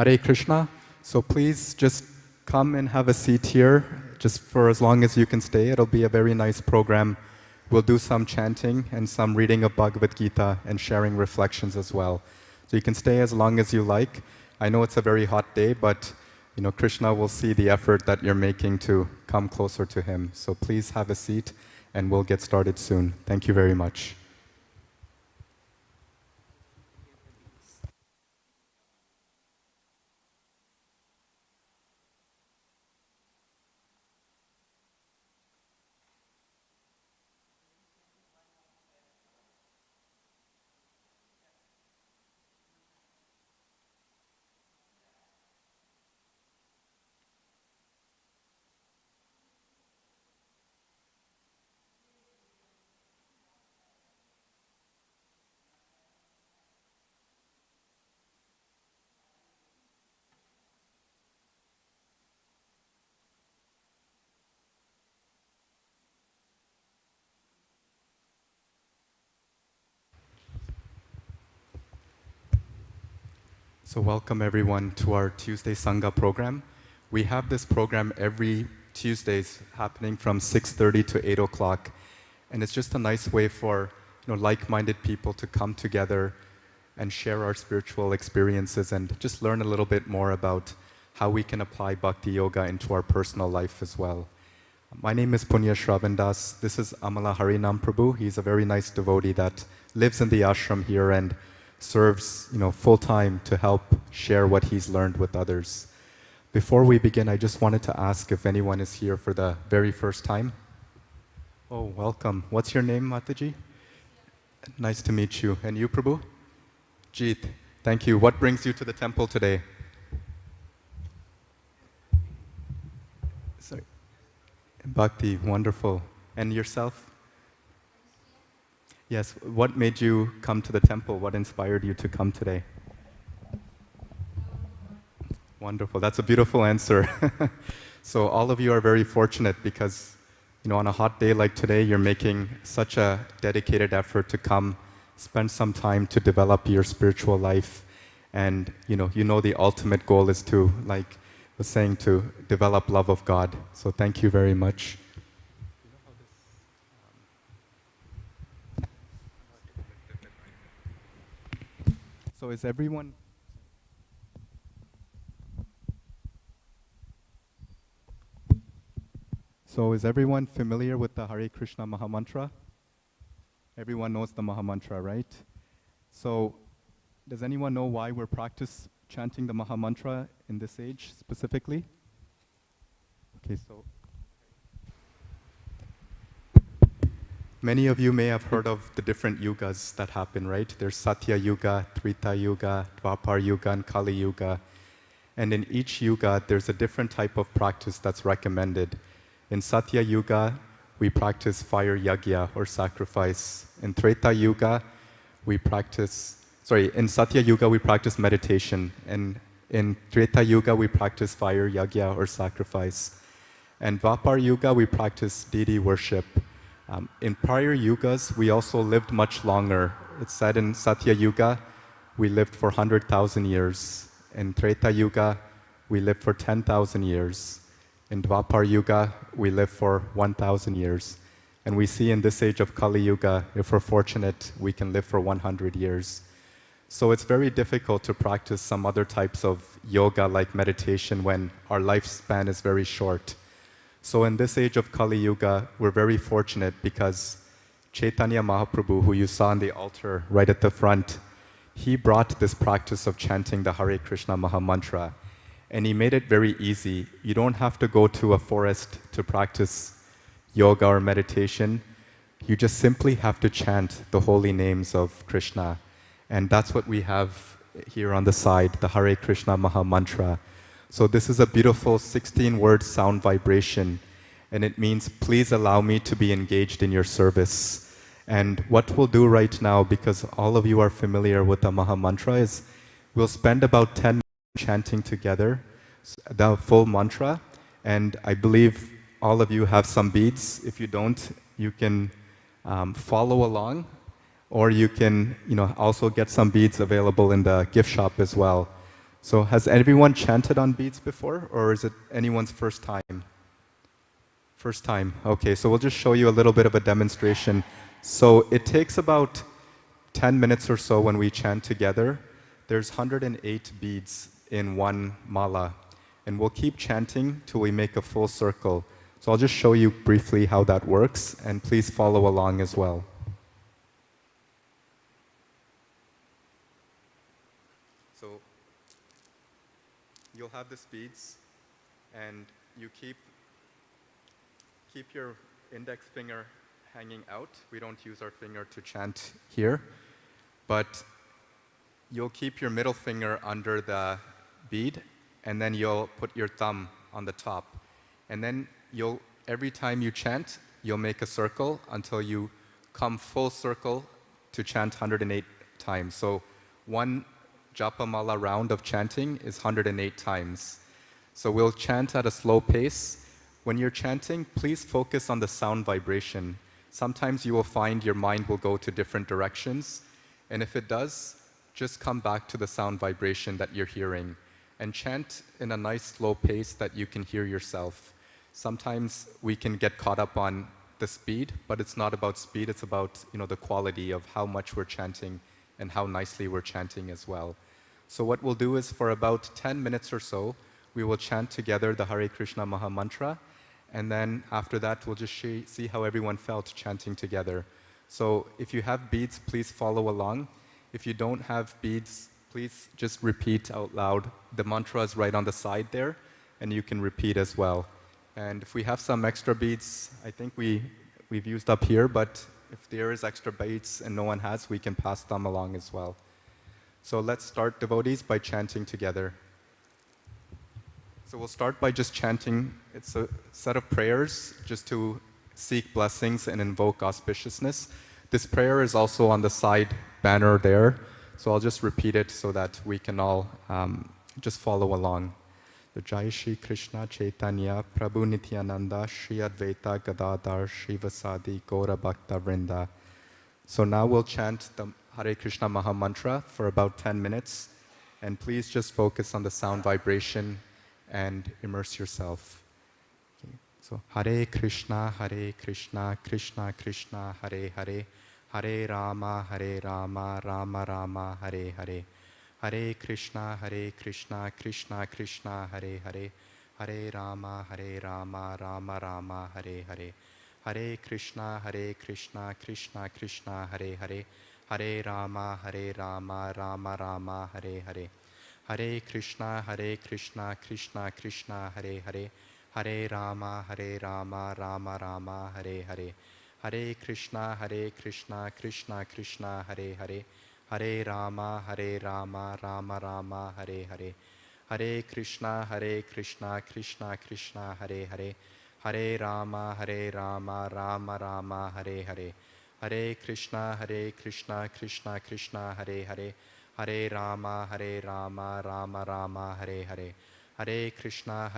Hare Krishna. So please just come and have a seat here, just for as long as you can stay. It'll be a very nice program. We'll do some chanting and some reading of Bhagavad Gita and sharing reflections as well. So you can stay as long as you like. I know it's a very hot day, but Krishna will see the effort that you're making to come closer to him. So please have a seat and we'll get started soon. Thank you very much. So welcome everyone to our Tuesday Sanga program. We have this program every Tuesdays happening from 6:30 to 8 o'clock. And it's just a nice way for like-minded people to come together and share our spiritual experiences and just learn a little bit more about how we can apply Bhakti Yoga into our personal life as well. My name is Punya Shravandas. This is Amala Harinam Prabhu. He's a very nice devotee that lives in the ashram here and serves full-time to help share what he's learned with others. Before we begin, I just wanted to ask if anyone is here for the very first time. Oh, welcome. What's your name, Mataji? Nice to meet you. And you, Prabhu? Jeet. Thank you. What brings you to the temple today? Sorry. Bhakti, wonderful. And yourself? Yes, what made you come to the temple? What inspired you to come today? Wonderful, that's a beautiful answer. So all of you are very fortunate because, on a hot day like today, you're making such a dedicated effort to come, spend some time to develop your spiritual life. And, the ultimate goal is to, like I was saying, to develop love of God. So thank you very much. So is everyone familiar with the Hare Krishna Mahamantra? Everyone knows the Mahamantra, right? So does anyone know why we're chanting the Mahamantra in this age specifically? Okay, so many of you may have heard of the different yugas that happen, right? There's Satya Yuga, Treta Yuga, Dwapar Yuga, and Kali Yuga. And in each yuga, there's a different type of practice that's recommended. In Satya Yuga, we practice fire yagya or sacrifice. In Treta Yuga, in Satya Yuga, we practice meditation. And in Treta Yuga, we practice fire yagya or sacrifice. And Dwapar Yuga, we practice deity worship. In prior yugas, we also lived much longer. It's said in Satya Yuga, we lived for 100,000 years. In Treta Yuga, we lived for 10,000 years. In Dwapar Yuga, we lived for 1,000 years. And we see in this age of Kali Yuga, if we're fortunate, we can live for 100 years. So it's very difficult to practice some other types of yoga like meditation when our lifespan is very short. So in this age of Kali Yuga, we're very fortunate because Chaitanya Mahaprabhu, who you saw on the altar right at the front, he brought this practice of chanting the Hare Krishna Mahamantra. And he made it very easy. You don't have to go to a forest to practice yoga or meditation. You just simply have to chant the holy names of Krishna. And that's what we have here on the side, the Hare Krishna Mahamantra. So this is a beautiful 16-word sound vibration, and it means, please allow me to be engaged in your service. And what we'll do right now, because all of you are familiar with the Mahamantra, is we'll spend about 10 minutes chanting together the full mantra, and I believe all of you have some beads. If you don't, you can follow along, or you can also get some beads available in the gift shop as well. So has everyone chanted on beads before, or is it anyone's first time? First time. Okay, so we'll just show you a little bit of a demonstration. So it takes about 10 minutes or so when we chant together. There's 108 beads in one mala, and we'll keep chanting till we make a full circle. So I'll just show you briefly how that works, and please follow along as well. So you'll have the beads, and you keep your index finger hanging out. We don't use our finger to chant here, but you'll keep your middle finger under the bead, and then you'll put your thumb on the top. And then every time you chant, you'll make a circle until you come full circle to chant 108 times. So one japa mala round of chanting is 108 times. So we'll chant at a slow pace. When you're chanting, please focus on the sound vibration. Sometimes you will find your mind will go to different directions, and if it does, just come back to the sound vibration that you're hearing and chant in a nice slow pace that you can hear yourself. Sometimes we can get caught up on the speed, but it's not about speed, it's about the quality of how much we're chanting and how nicely we're chanting as well. So what we'll do is for about 10 minutes or so, we will chant together the Hare Krishna Maha Mantra, and then after that we'll just see how everyone felt chanting together. So if you have beads, please follow along. If you don't have beads, please just repeat out loud. The mantra is right on the side there, and you can repeat as well. And if we have some extra beads, I think we've used up here, but if there is extra beads and no one has, we can pass them along as well. So let's start, devotees, by chanting together. So we'll start by just chanting. It's a set of prayers just to seek blessings and invoke auspiciousness. This prayer is also on the side banner there, so I'll just repeat it so that we can all just follow along. Jai Shri Krishna Chaitanya Prabhu Nityananda Shri Advaita Gadadhar Shri Vasadi Gaura Bhakta Vrinda. So now we'll chant the Hare Krishna Maha Mantra for about 10 minutes, and please just focus on the sound vibration and immerse yourself. Okay. So Hare Krishna, Krishna Krishna, Hare Hare, Hare Rama, Rama Rama, Hare Hare. Hare Krishna, Krishna Krishna, Hare Hare, Hare Rama, Rama Rama, Hare Hare. Hare Krishna, Krishna Krishna, Hare Hare, Hare Rama, Rama Rama, Hare Hare. Hare Krishna, Krishna Krishna, Hare Hare, Hare Rama, Rama Rama, Hare Hare. Hare Krishna, Krishna Krishna, Hare Hare, Hare Rama, Rama Rama, Hare Hare. Hare Krishna, Krishna Krishna, Hare Hare, Hare Rama, Rama Rama, Hare Hare. Hare Krishna, Krishna, Hare Hare, Hare Rama, Rama Rama, Hare Hare. Hare Krishna,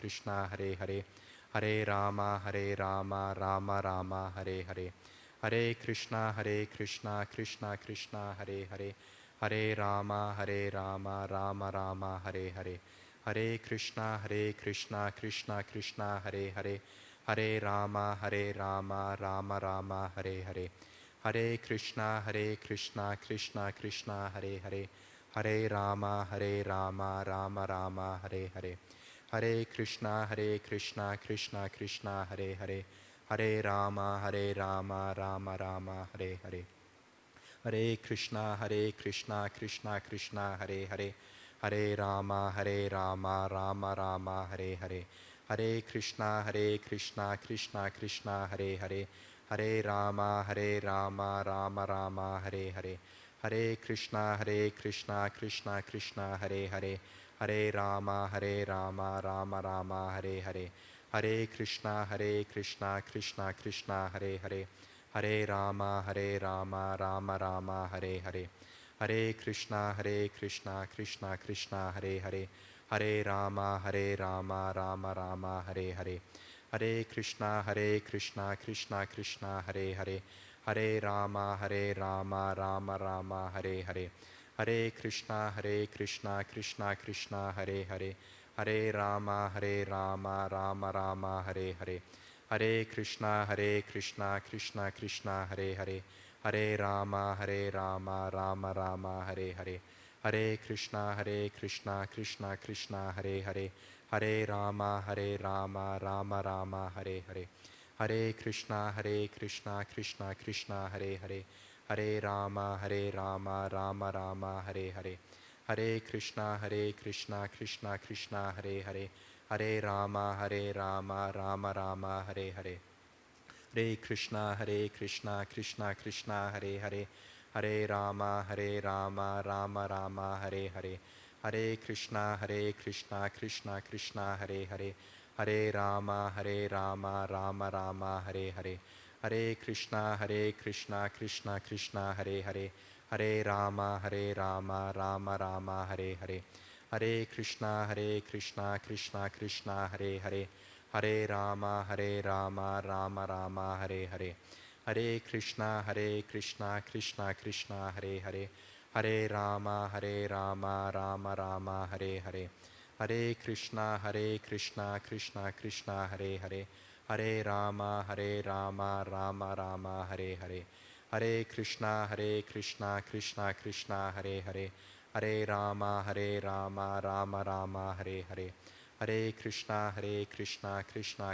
Krishna, Hare Hare, Hare Rama, Rama Rama, Hare Hare. Hare Krishna, Krishna, Hare Hare, Hare Rama, Rama Rama, Hare Hare. Hare Krishna, Krishna, Hare Hare, Hare Rama, Rama Rama, Hare Hare. Hare Krishna, Krishna, Hare Hare, Hare Rama, Rama Rama, Hare Hare. Hare Krishna, Krishna, Hare Hare, Hare Rama, Rama Rama, Hare Hare. Hare Krishna, Krishna, Hare Hare, Hare Rama, Rama Rama, Hare Hare. Hare Krishna, Krishna, Hare Hare, Hare Rama, Rama Rama, Hare Hare. Hare Krishna, Krishna, Hare Hare, Hare Rama, Rama Rama, Hare Hare. Hare Krishna, Krishna, Hare Hare, Hare Rama, Rama Rama, Hare Hare. Hare Krishna, Krishna, Hare Hare, Hare Rama, Rama Rama, Hare Hare. Hare Krishna, Krishna, Hare Hare, Hare Rama, Rama Rama, Hare Hare. Hare Krishna, Krishna Krishna, Hare Hare, Hare Rama, Rama Rama, Hare Hare, Hare Krishna, Krishna Krishna, Hare Hare, Hare Rama, Rama Rama, Hare Hare, Hare Krishna, Krishna Krishna, Hare Hare, Hare Rama, Rama Rama, Hare Hare, Hare Krishna, Krishna Krishna, Hare Hare, Hare Rama, Rama Rama, Hare Hare, Hare Krishna, Krishna Krishna, Hare Hare, Hare Rama, Rama Rama, Hare Hare, Hare Krishna, Krishna Hare Hare, Hare Rama, Rama Rama, Hare Hare, Hare Krishna, Krishna Hare Hare, Hare Rama, Rama Rama, Hare Hare, Hare Krishna, Krishna Hare Hare, Hare Rama, Rama Rama, Hare Hare, Hare Krishna, Krishna Hare Hare, Hare Rama, Rama Rama, Hare Hare, Hare Krishna, Krishna Hare Hare, Hare Rama, Rama Rama, Hare Hare, Hare Krishna, Krishna Hare Hare, Hare Rama, Rama Rama, Hare Hare, Hare Krishna, Krishna Hare Hare, Hare Rama, Rama Rama, Hare Hare, Hare Krishna, Krishna Hare Hare, Hare Rama, Rama Rama, Hare Hare, Hare Krishna, Krishna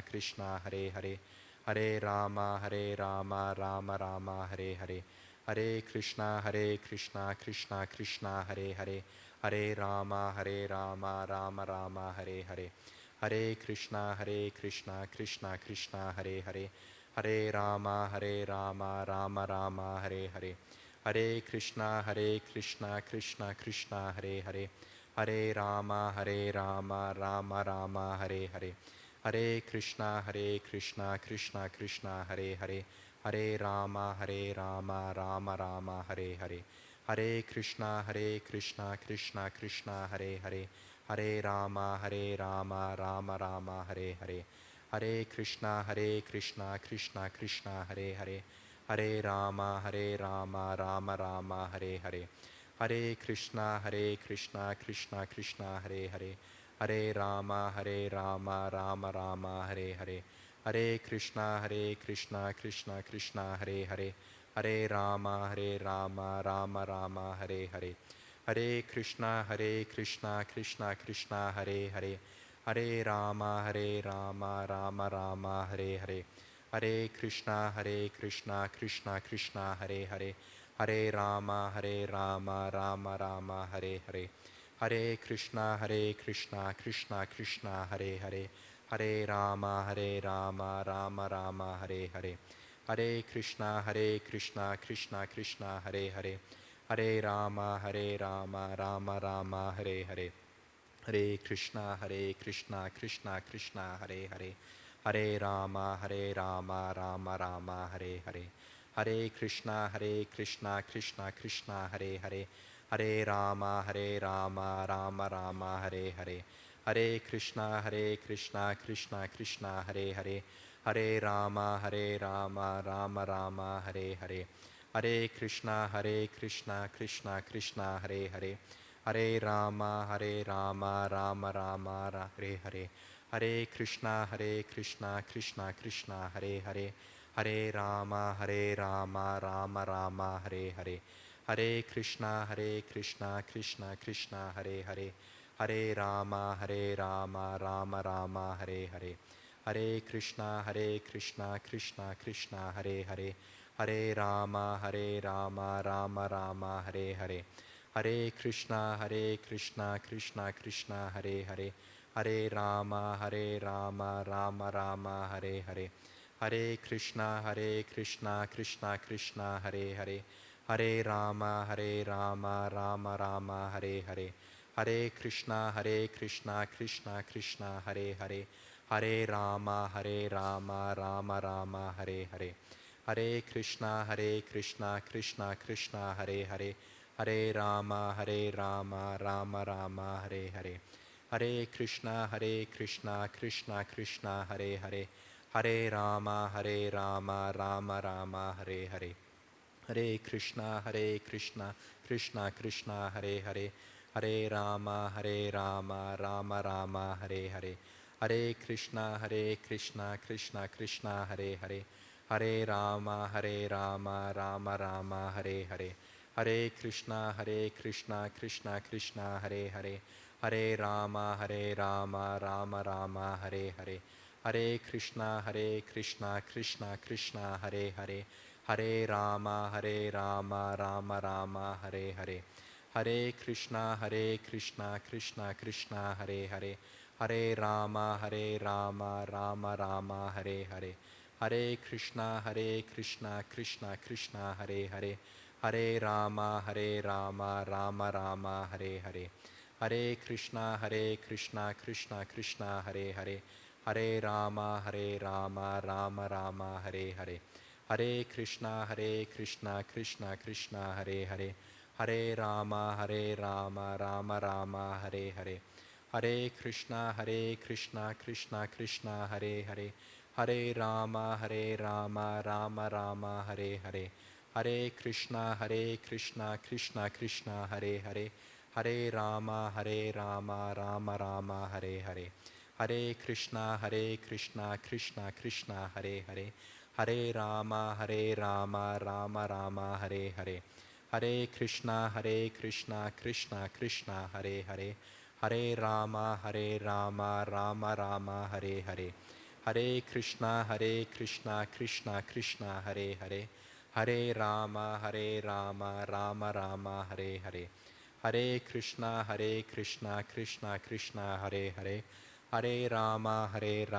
Hare Hare, Hare Rama, Rama Rama, Hare Hare, Hare Krishna, Krishna Hare Hare, Hare Rama, Rama Rama, Hare Hare, Hare Krishna, Krishna Hare Hare, Hare Rama, Rama Rama, Hare Hare, Hare Krishna, Krishna Hare Hare, Hare Rama, Rama Rama, Hare Hare, Hare Krishna, Krishna Hare Hare, Hare Rama, Rama Rama, Hare Hare, Hare Krishna, Krishna Hare Hare, Hare Rama, Rama Rama, Hare Hare, Hare Krishna, Krishna Hare Hare, Hare Rama, Rama Rama, Hare Hare, Hare Krishna, Krishna Hare Hare, Hare Rama, Rama Rama, Hare Hare, Hare Krishna, Krishna Hare Hare, Hare Rama, Rama Rama, Hare Hare, Hare Krishna, Krishna Hare Hare, Hare Rama, Rama Rama, Hare Hare, Hare Krishna, Krishna Hare Hare, Hare Rama, Rama Rama, Hare Hare, Hare Krishna, Krishna Hare Hare, Hare Rama, Rama Rama, Hare Hare, Hare Krishna, Krishna Hare Hare, Hare Rama, Rama Rama, Hare Hare, Hare Krishna, Krishna Hare Hare, Hare Rama, Rama Rama, Hare Hare, Hare Krishna, Krishna Hare Hare, Hare Rama, Rama Rama, Hare Hare, Hare Krishna, Krishna Hare Hare, Hare Rama, Rama Rama, Hare Hare, Hare Krishna, Krishna Hare Hare, Hare Rama, Rama Rama, Hare Hare, Hare Krishna, Krishna Hare Hare, Hare Rama, Rama Rama, Hare Hare, Hare Krishna, Krishna Hare Hare, Hare Rama, Rama Rama, Hare Hare, Hare Krishna, Krishna Hare Hare, Hare Rama, Rama Rama, Hare Hare, Hare Krishna, Krishna Hare Hare, Hare Rama, Rama Rama, Hare Hare, Hare Krishna, Krishna Hare Hare, Hare Rama, Rama Rama, Hare Hare, Hare Krishna, Krishna Hare Hare, Hare Rama, Rama Rama, Hare Hare, Hare Krishna, Krishna Hare Hare, Hare Rama, Rama Rama, Hare Hare, Hare Krishna, Krishna Krishna, Hare Hare, Hare Rama, Rama Rama, Hare Hare. Hare Krishna, Krishna Krishna, Hare Hare, Hare Rama, Rama Rama, Hare Hare. Hare Krishna, Krishna Krishna, Hare Hare, Hare Rama, Rama Rama, Hare Hare. Hare Krishna, Krishna Krishna, Hare Hare, Hare Rama, Rama Rama, Hare Hare. Hare Krishna, Krishna Krishna, Hare Hare, Hare Rama, Rama Rama, Hare Hare. Hare Krishna, Krishna Krishna, Hare Hare, Hare Rama, Rama Rama, Hare Hare. Hare Krishna, Krishna Krishna, Hare Hare, Hare Rama, Rama Rama, Hare Hare. Hare Krishna, Krishna Krishna, Hare Hare, Hare Rama, Rama Rama, Hare Hare. Hare Krishna, Krishna Krishna, Hare Hare, Hare Rama, Rama Rama, Hare Hare. Hare Krishna, Krishna Krishna, Hare Hare, Hare Rama, Rama Rama, Hare Hare. Hare Krishna, Krishna Krishna, Hare Hare, Hare Rama, Rama Rama, Hare Hare. Hare Krishna, Krishna Krishna, Hare Hare, Hare Rama, Rama Rama, Hare Hare. Hare Krishna, Krishna Krishna, Hare Hare, Hare Rama, Rama Rama, Hare Hare. Hare Krishna, Krishna, Hare Hare, Hare Rama, Rama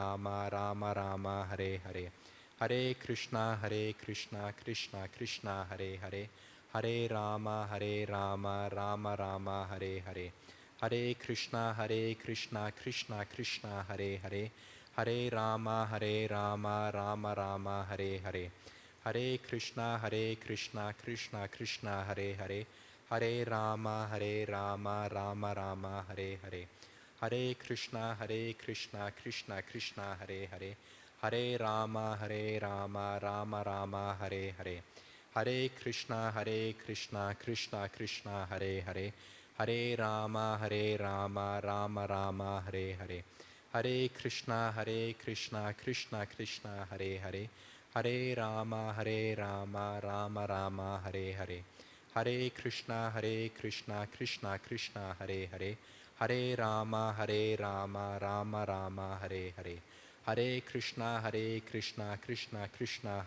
Rama, Hare Hare. Hare Krishna, Krishna, Hare Hare, Hare Rama, Rama Rama, Hare Hare. Hare Krishna, Krishna, Hare Hare, Hare Rama, Rama Rama, Hare Hare. Hare Krishna, Krishna, Hare Hare, Hare Rama, Rama Rama, Hare Hare. Hare Krishna, Krishna, Hare Hare, Hare Rama, Rama Rama, Hare Hare. Hare Krishna, Krishna, Hare Hare, Hare Rama, Rama Rama, Hare Hare. Hare Krishna, Krishna, Hare Hare, Hare Rama, Rama Rama, Hare Hare. Hare Krishna, Krishna, Hare Hare, Hare Rama, Rama Rama, Hare Hare. Hare Krishna, Krishna, Hare Hare, Hare Rama, Rama Rama, Hare Hare. Hare Krishna, Krishna,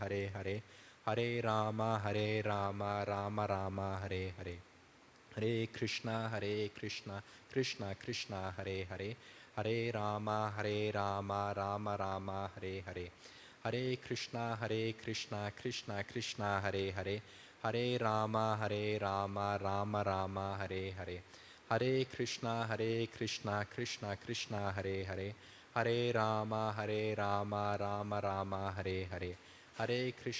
Hare Hare, Hare Rama, Rama Rama, Hare Hare. Hare Krishna, Krishna, Hare Hare, Hare Rama, Rama Rama, Hare Hare. Hare Krishna, Krishna, Hare Hare, Hare Rama, Rama Rama, Hare Hare. Hare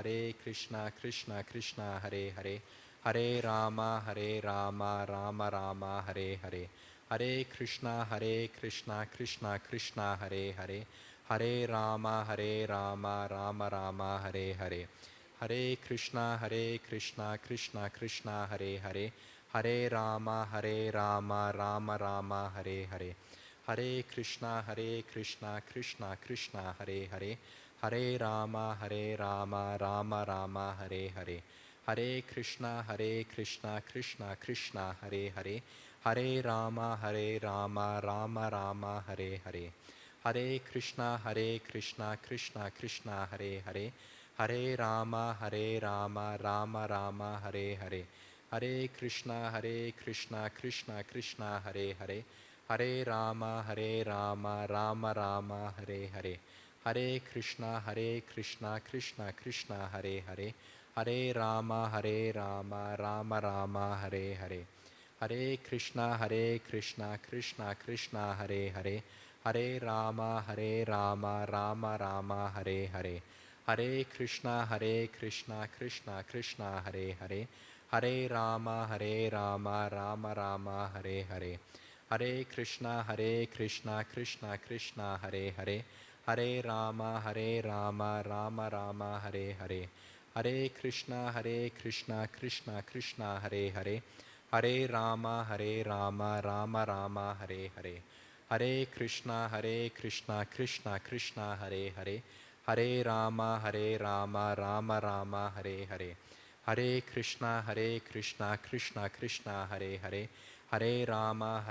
Krishna, Krishna, Hare Hare, Hare Rama, Rama Rama, Hare Hare. Hare Krishna, Krishna, Hare Hare, Hare Rama, Rama Rama, Hare Hare. Hare Krishna, Krishna, Hare Hare, Hare Rama, Rama Rama, Hare Hare. Hare Krishna, Krishna, Hare Hare, Hare Rama, Rama Rama, Hare Hare. Hare Krishna, Krishna, Hare Hare, Hare Rama, Rama Rama, Hare Hare. Hare Krishna, Krishna, Hare Hare, Hare Rama, Rama Rama, Hare Hare. Hare Krishna, Krishna, Hare Hare, Hare Rama, Rama Rama, Hare Hare. Hare Krishna, Krishna, Hare Hare, Hare Rama, Rama Rama, Hare Hare. Hare Krishna, Krishna, Hare Hare, Hare Rama, Rama Rama, Hare Hare. Hare Krishna, Krishna, Hare Hare, Hare Rama, Rama Rama, Hare Hare. Hare Krishna, Krishna, Hare Hare, Hare Rama, Rama Rama, Hare Hare. Hare Krishna, Krishna Krishna, Hare Hare, Hare Rama, Rama Rama, Hare Hare. Hare Krishna, Krishna Krishna, Hare Hare, Hare Rama, Rama Rama, Hare Hare. Hare Krishna, Krishna Krishna, Hare Hare, Hare Rama, Rama Rama, Hare Hare. Hare Krishna, Krishna Krishna, Hare Hare, Hare Rama,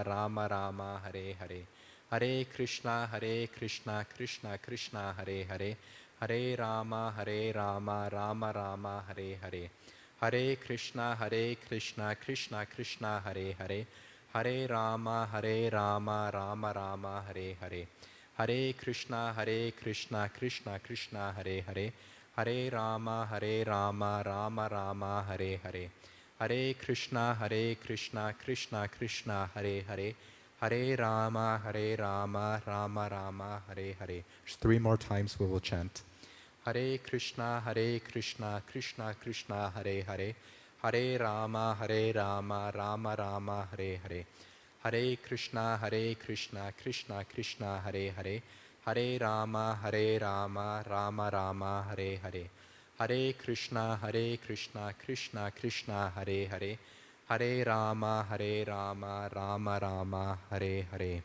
Rama Rama, Hare Hare. Hare Krishna, Krishna Krishna, Hare Hare, Hare Rama, Rama Rama, Hare Hare. Hare Krishna, Krishna Krishna, Hare Hare, Hare Rama, Rama Rama, Hare Hare. Hare Krishna, Krishna Krishna, Hare Hare, Hare Rama, Rama Rama, Hare Hare. Hare Krishna, Krishna Krishna, Hare Hare, Hare Rama, Rama Rama, Hare Hare. Just 3 more times we will chant. Hare Krishna, Krishna Krishna, Hare Hare, Hare Rama, Rama Rama, Hare Hare. Hare Krishna, Krishna Krishna, Hare Hare, Hare Rama, Rama Rama, Hare Hare. Hare Krishna, Krishna Krishna, Hare Hare, Hare Rama, Rama Rama, Hare Hare.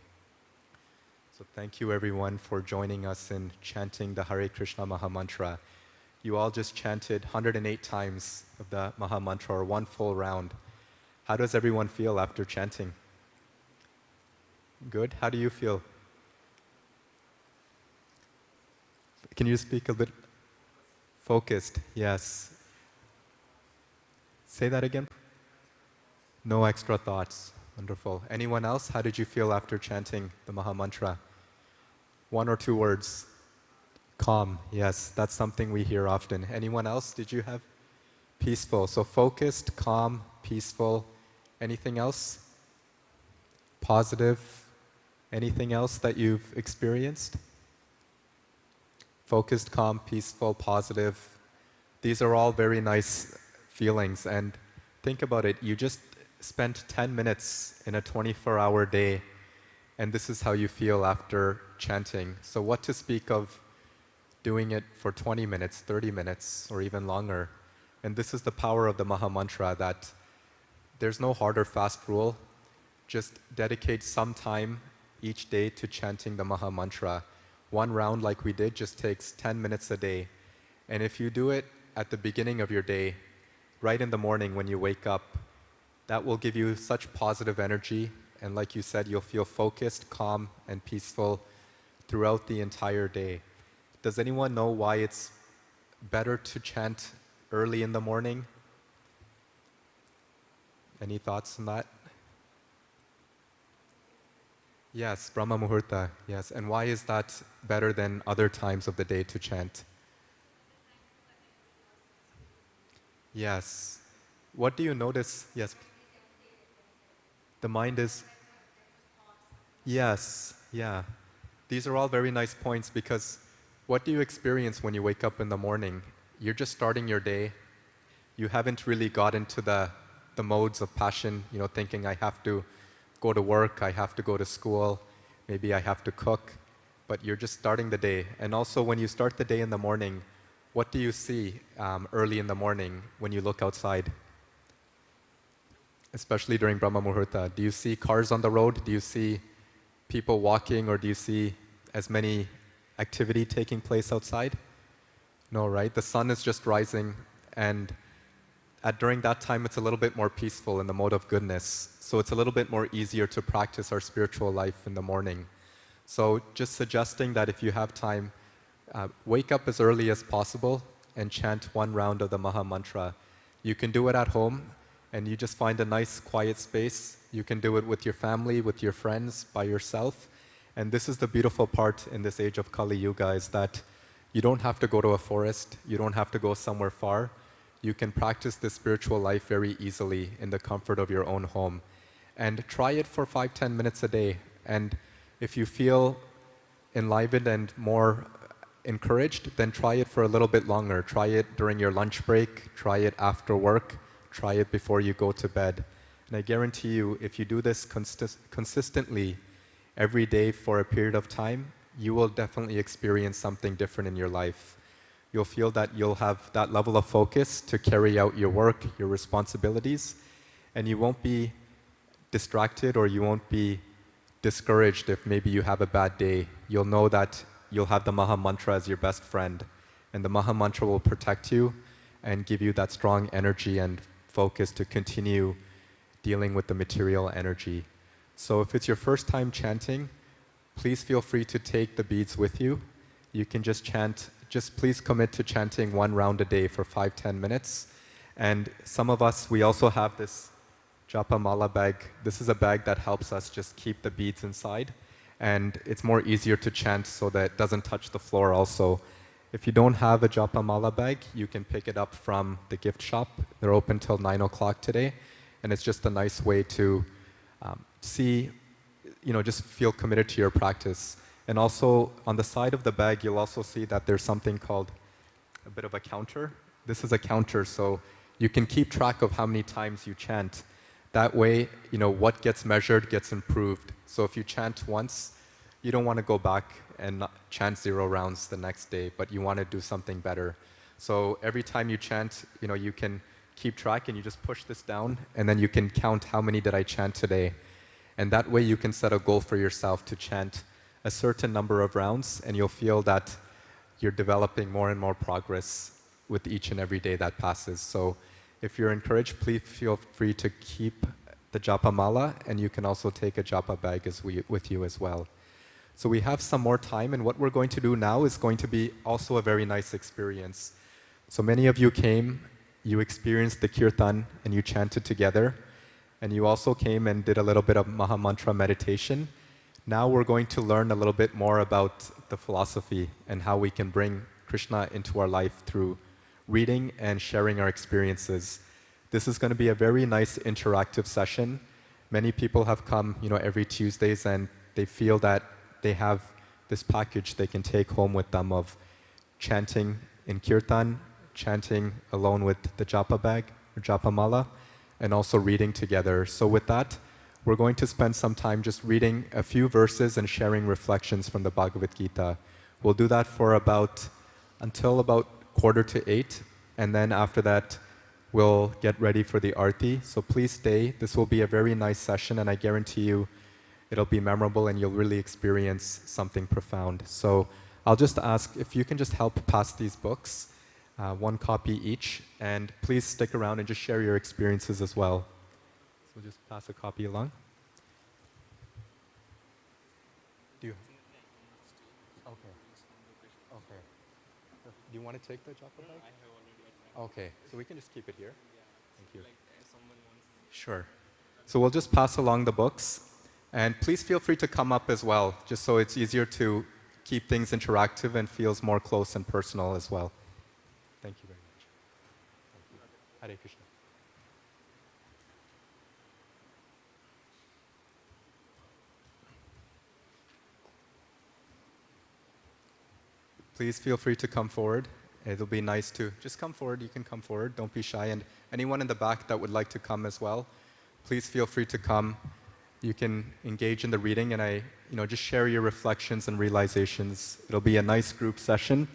So thank you everyone for joining us in chanting the Hare Krishna Maha Mantra. You all just chanted 108 times of the Maha Mantra, or 1 full round. How does everyone feel after chanting? Good? How do you feel? Can you speak a bit? Focused, yes. Say that again. No extra thoughts. Wonderful. Anyone else? How did you feel after chanting the Maha Mantra? 1 or 2 words. Calm, yes, that's something we hear often. Anyone else? Did you have? Peaceful. So focused, calm, peaceful. Anything else? Positive. Anything else that you've experienced? Focused, calm, peaceful, positive. These are all very nice feelings. And think about it, you just spent 10 minutes in a 24-hour day, and this is how you feel after chanting. So what to speak of doing it for 20 minutes, 30 minutes, or even longer? And this is the power of the Maha Mantra, that there's no hard or fast rule. Just dedicate some time each day to chanting the Maha Mantra. 1 round like we did just takes 10 minutes a day. And if you do it at the beginning of your day, right in the morning when you wake up, that will give you such positive energy. And like you said, you'll feel focused, calm, and peaceful throughout the entire day. Does anyone know why it's better to chant early in the morning? Any thoughts on that? Yes, Brahma Muhurta, yes. And why is that better than other times of the day to chant? Yes. What do you notice? Yes. The mind is... Yes, yeah. These are all very nice points, because what do you experience when you wake up in the morning? You're just starting your day. You haven't really got into the modes of passion, thinking I have to go to work, I have to go to school, maybe I have to cook, but you're just starting the day. And also when you start the day in the morning, what do you see early in the morning when you look outside? Especially during Brahma Muhurta. Do you see cars on the road? Do you see people walking, or do you see as many activity taking place outside? No, right? The sun is just rising, and during that time it's a little bit more peaceful in the mode of goodness. So it's a little bit more easier to practice our spiritual life in the morning. So just suggesting that if you have time, wake up as early as possible and chant 1 round of the Maha Mantra. You can do it at home, and you just find a nice quiet space. You can do it with your family, with your friends, by yourself. And this is the beautiful part in this age of Kali Yuga, is that you don't have to go to a forest, you don't have to go somewhere far. You can practice this spiritual life very easily in the comfort of your own home. And try it for 5-10 minutes a day. And if you feel enlivened and more encouraged, then try it for a little bit longer. Try it during your lunch break, try it after work, try it before you go to bed. And I guarantee you, if you do this consistently every day for a period of time, you will definitely experience something different in your life. You'll feel that you'll have that level of focus to carry out your work, your responsibilities, and you won't be distracted or you won't be discouraged if maybe you have a bad day. You'll know that you'll have the Maha Mantra as your best friend, and the Maha Mantra will protect you and give you that strong energy and focus to continue dealing with the material energy. So if it's your first time chanting, please feel free to take the beads with you. You can just chant, just please commit to chanting 1 round a day for 5-10 minutes. And some of us, we also have this japa mala bag. This is a bag that helps us just keep the beads inside. And it's more easier to chant so that it doesn't touch the floor also. If you don't have a japa mala bag, you can pick it up from the gift shop. They're open till 9 o'clock today. And it's just a nice way to just feel committed to your practice. And also on the side of the bag, you'll also see that there's something called a bit of a counter. This is a counter, so you can keep track of how many times you chant. That way, what gets measured gets improved. So if you chant once, you don't want to go back and not chant 0 rounds the next day, but you want to do something better. So every time you chant, you can keep track and you just push this down and then you can count how many did I chant today. And that way you can set a goal for yourself to chant a certain number of rounds and you'll feel that you're developing more and more progress with each and every day that passes. So if you're encouraged, please feel free to keep the japa mala and you can also take a japa bag with you as well. So we have some more time and what we're going to do now is going to be also a very nice experience. So many of you came, you experienced the kirtan and you chanted together, and you also came and did a little bit of Maha Mantra meditation. Now we're going to learn a little bit more about the philosophy and how we can bring Krishna into our life through reading and sharing our experiences. This is going to be a very nice interactive session. Many people have come, every Tuesdays and they feel that they have this package they can take home with them of chanting in kirtan, chanting alone with the japa bag or japa mala, and also reading together. So with that, we're going to spend some time just reading a few verses and sharing reflections from the Bhagavad Gita. We'll do that for until about 7:45, and then after that, we'll get ready for the Aarti. So please stay. This will be a very nice session, and I guarantee you it'll be memorable and you'll really experience something profound. So I'll just ask if you can just help pass these books. 1 copy each, and please stick around and just share your experiences as well. So just pass a copy along. Do you? Okay. Okay. Do you want to take the japa bag? I have already. Okay, so we can just keep it here. Thank you. Sure. So we'll just pass along the books, and please feel free to come up as well, just so it's easier to keep things interactive and feels more close and personal as well. Thank you very much. Thank you. Hare Krishna. Please feel free to come forward. It'll be nice to just come forward. You can come forward. Don't be shy. And anyone in the back that would like to come as well, please feel free to come. You can engage in the reading and just share your reflections and realizations. It'll be a nice group session.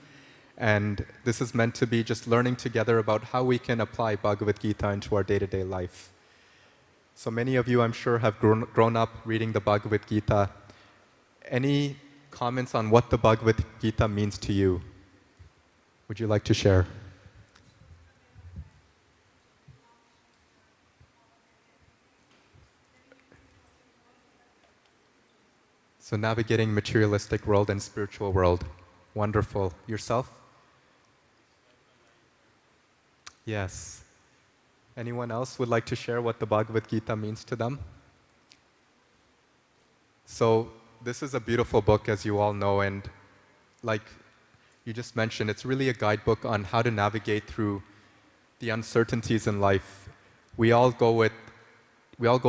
And this is meant to be just learning together about how we can apply Bhagavad Gita into our day-to-day life. So many of you, I'm sure, have grown up reading the Bhagavad Gita. Any comments on what the Bhagavad Gita means to you? Would you like to share? So navigating materialistic world and spiritual world. Wonderful. Yourself? Yes. Anyone else would like to share what the Bhagavad Gita means to them? So this is a beautiful book, as you all know, and like you just mentioned, it's really a guidebook on how to navigate through the uncertainties in life. We all go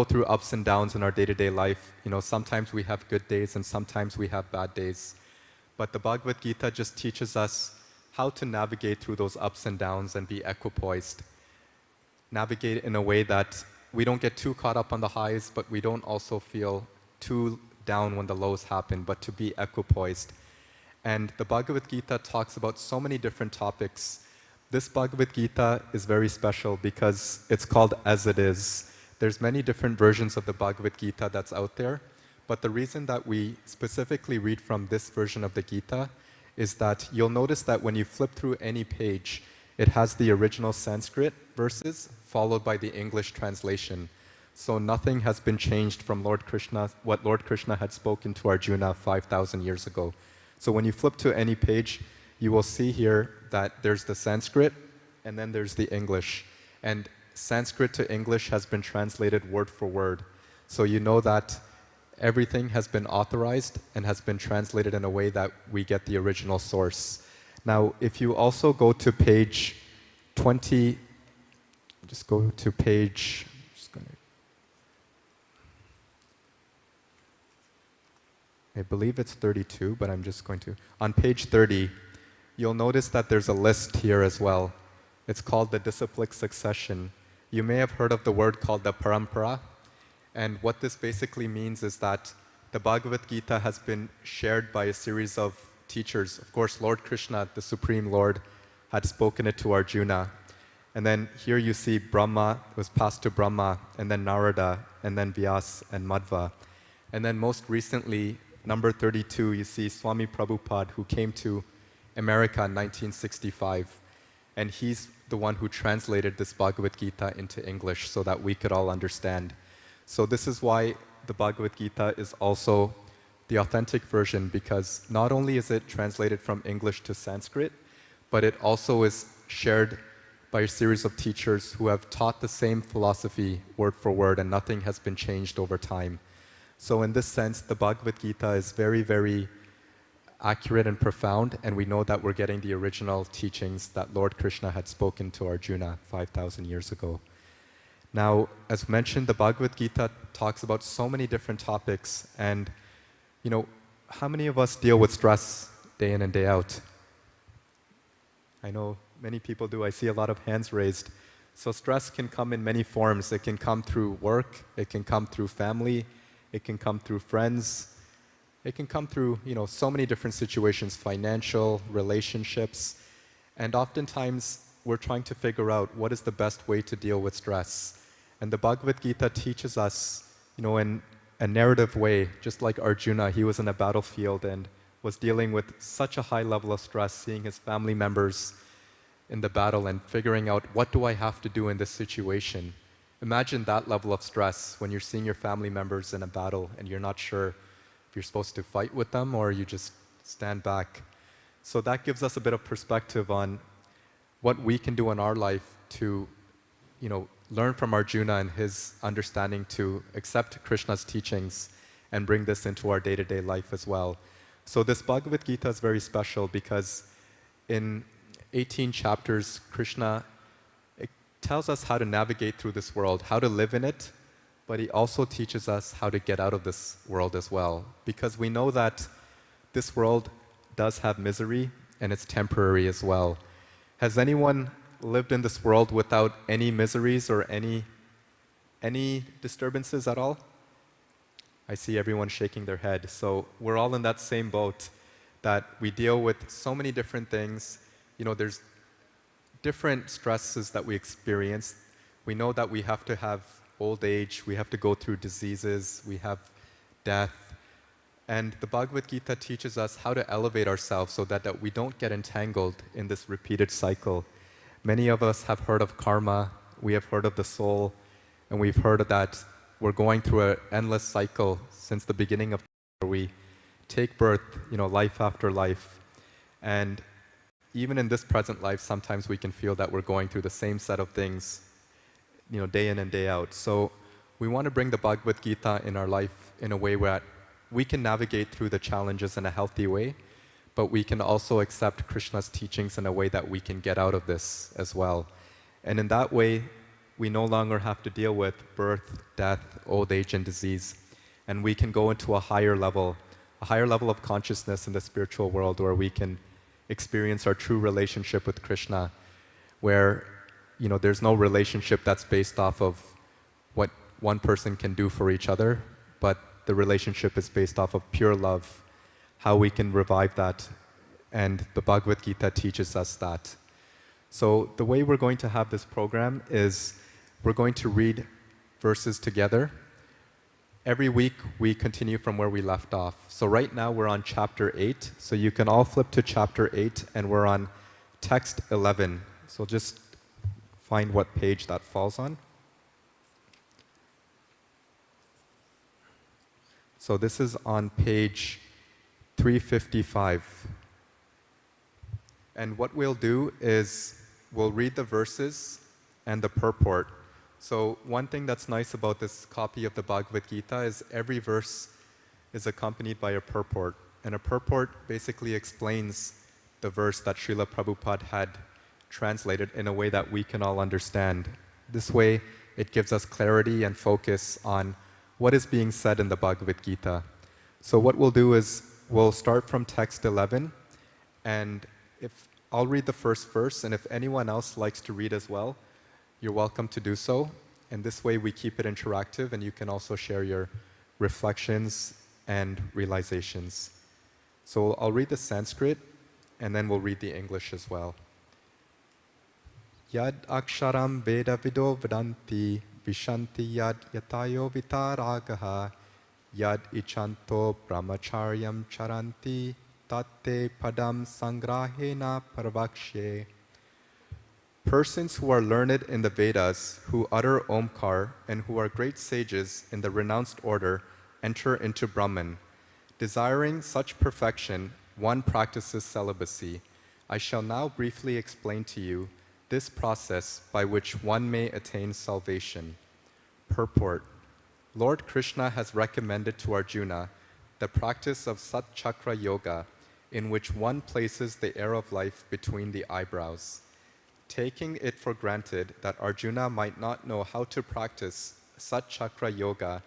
through ups and downs in our day-to-day life. Sometimes we have good days and sometimes we have bad days. But the Bhagavad Gita just teaches us how to navigate through those ups and downs and be equipoised. Navigate in a way that we don't get too caught up on the highs, but we don't also feel too down when the lows happen, but to be equipoised. And the Bhagavad Gita talks about so many different topics. This Bhagavad Gita is very special because it's called As It Is. There's many different versions of the Bhagavad Gita that's out there, but the reason that we specifically read from this version of the Gita is that you'll notice that when you flip through any page, it has the original Sanskrit verses followed by the English translation. So nothing has been changed from what Lord Krishna had spoken to Arjuna 5,000 years ago. So when you flip to any page, you will see here that there's the Sanskrit and then there's the English. And Sanskrit to English has been translated word for word. So you know that everything has been authorized and has been translated in a way that we get the original source. Now, if you also go to page 20, just go to page, I believe it's 32, but I'm just going to, on page 30, you'll notice that there's a list here as well. It's called the disciplic succession. You may have heard of the word called the parampara, and what this basically means is that the Bhagavad Gita has been shared by a series of teachers. Of course, Lord Krishna, the Supreme Lord, had spoken it to Arjuna. And then here you see Brahma, it was passed to Brahma, and then Narada, and then Vyas and Madhva. And then most recently, number 32, you see Swami Prabhupada, who came to America in 1965. And he's the one who translated this Bhagavad Gita into English so that we could all understand. So this is why the Bhagavad Gita is also the authentic version, because not only is it translated from English to Sanskrit, but it also is shared by a series of teachers who have taught the same philosophy word for word, and nothing has been changed over time. So in this sense, the Bhagavad Gita is very, very accurate and profound, and we know that we're getting the original teachings that Lord Krishna had spoken to Arjuna 5,000 years ago. Now, as mentioned, the Bhagavad Gita talks about so many different topics, and how many of us deal with stress day in and day out? I know many people do. I see a lot of hands raised. So stress can come in many forms. It can come through work, it can come through family, it can come through friends, it can come through, so many different situations, financial, relationships, and oftentimes we're trying to figure out what is the best way to deal with stress. And the Bhagavad Gita teaches us, in a narrative way, just like Arjuna, he was in a battlefield and was dealing with such a high level of stress, seeing his family members in the battle and figuring out, what do I have to do in this situation? Imagine that level of stress when you're seeing your family members in a battle and you're not sure if you're supposed to fight with them or you just stand back. So that gives us a bit of perspective on what we can do in our life to, learn from Arjuna and his understanding to accept Krishna's teachings and bring this into our day-to-day life as well. So this Bhagavad Gita is very special because in 18 chapters, Krishna tells us how to navigate through this world, how to live in it, but he also teaches us how to get out of this world as well. Because we know that this world does have misery and it's temporary as well. Has anyone lived in this world without any miseries or any disturbances at all? I see everyone shaking their head. So we're all in that same boat, that we deal with so many different things. There's different stresses that we experience. We know that we have to have old age, we have to go through diseases, we have death. And the Bhagavad Gita teaches us how to elevate ourselves so that we don't get entangled in this repeated cycle. Many of us have heard of karma, we have heard of the soul, and we've heard that we're going through an endless cycle since the beginning of where we take birth, life after life. And even in this present life, sometimes we can feel that we're going through the same set of things, day in and day out. So we want to bring the Bhagavad Gita in our life in a way where we can navigate through the challenges in a healthy way, but we can also accept Krishna's teachings in a way that we can get out of this as well. And in that way, we no longer have to deal with birth, death, old age, and disease. And we can go into a higher level of consciousness in the spiritual world where we can experience our true relationship with Krishna, where there's no relationship that's based off of what one person can do for each other, but the relationship is based off of pure love, how we can revive that, and the Bhagavad Gita teaches us that. So the way we're going to have this program is we're going to read verses together. Every week we continue from where we left off. So right now we're on chapter 8, so you can all flip to chapter 8 and we're on text 11. So just find what page that falls on. So this is on page 355. And what we'll do is we'll read the verses and the purport. So one thing that's nice about this copy of the Bhagavad Gita is every verse is accompanied by a purport. And a purport basically explains the verse that Srila Prabhupada had translated in a way that we can all understand. This way, it gives us clarity and focus on what is being said in the Bhagavad Gita. So what we'll do is we'll start from text 11, and if I'll read the first verse, and if anyone else likes to read as well, you're welcome to do so. And this way we keep it interactive, and you can also share your reflections and realizations. So I'll read the Sanskrit, and then we'll read the English as well. Yad aksharam veda vido vedanti vishanti yad yatayo vitaragaha yad ichanto brahmacharyam charanti tatte padam sangrahena parvakshe. Persons who are learned in the Vedas, who utter Omkar, and who are great sages in the renounced order, enter into Brahman. Desiring such perfection, one practices celibacy. I shall now briefly explain to you this process by which one may attain salvation. Purport. Lord Krishna has recommended to Arjuna the practice of Sat Chakra Yoga, in which one places the air of life between the eyebrows. Taking it for granted that Arjuna might not know how to practice Sat Chakra Yoga,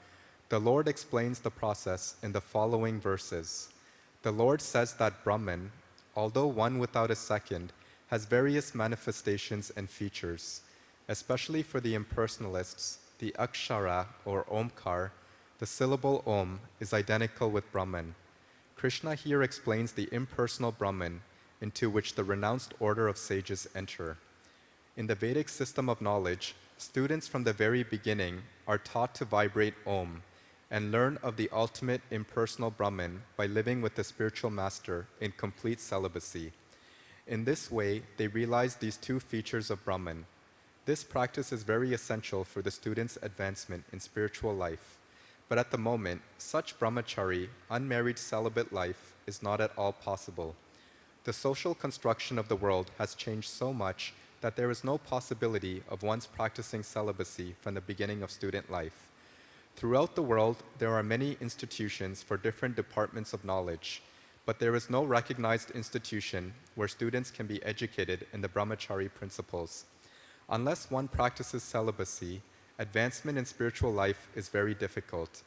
the Lord explains the process in the following verses. The Lord says that Brahman, although one without a second, has various manifestations and features. Especially for the impersonalists, the Akshara or Omkar, the syllable Om, is identical with Brahman. Krishna here explains the impersonal Brahman into which the renounced order of sages enter. In the Vedic system of knowledge, students from the very beginning are taught to vibrate Om and learn of the ultimate impersonal Brahman by living with the spiritual master in complete celibacy. In this way, they realize these two features of Brahman. This practice is very essential for the student's advancement in spiritual life. But at the moment, such brahmachari, unmarried celibate life, is not at all possible. The social construction of the world has changed so much that there is no possibility of one's practicing celibacy from the beginning of student life. Throughout the world, there are many institutions for different departments of knowledge, but there is no recognized institution where students can be educated in the brahmachari principles. Unless one practices celibacy, advancement in spiritual life is very difficult.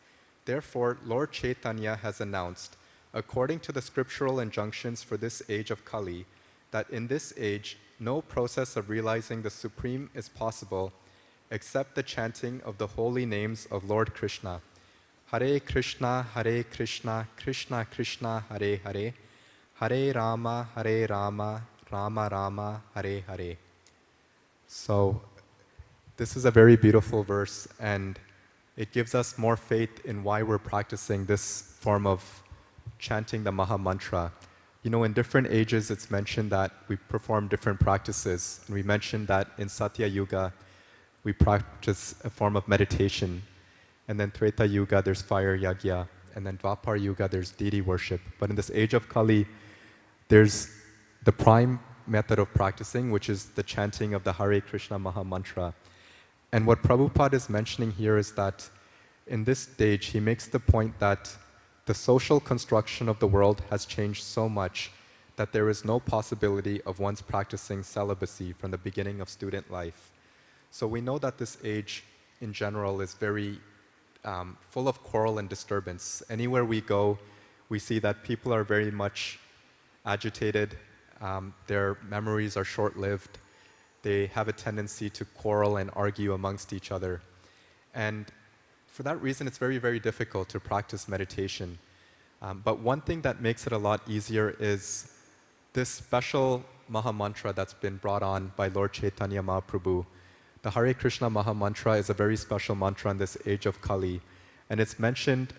Therefore, Lord Chaitanya has announced, according to the scriptural injunctions for this age of Kali, that in this age, no process of realizing the Supreme is possible except the chanting of the holy names of Lord Krishna. Hare Krishna, Krishna Krishna, Hare Hare, Hare Rama, Rama Rama, Hare Hare. So, this is a very beautiful verse, and it gives us more faith in why we're practicing this form of chanting the Maha Mantra. You know, in different ages, it's mentioned that we perform different practices. And we mentioned that in Satya Yuga, we practice a form of meditation. And then Treta Yuga, there's fire yagya. And then Dwapar Yuga, there's deity worship. But in this age of Kali, there's the prime method of practicing, which is the chanting of the Hare Krishna Maha Mantra. And what Prabhupada is mentioning here is that in this stage, he makes the point that the social construction of the world has changed so much that there is no possibility of one's practicing celibacy from the beginning of student life. So we know that this age in general is very full of quarrel and disturbance. Anywhere we go, we see that people are very much agitated. Their memories are short-lived. They have a tendency to quarrel and argue amongst each other. And for that reason, it's very, very difficult to practice meditation. But one thing that makes it a lot easier is this special Maha Mantra that's been brought on by Lord Chaitanya Mahaprabhu. The Hare Krishna Maha Mantra is a very special mantra in this age of Kali. And it's mentioned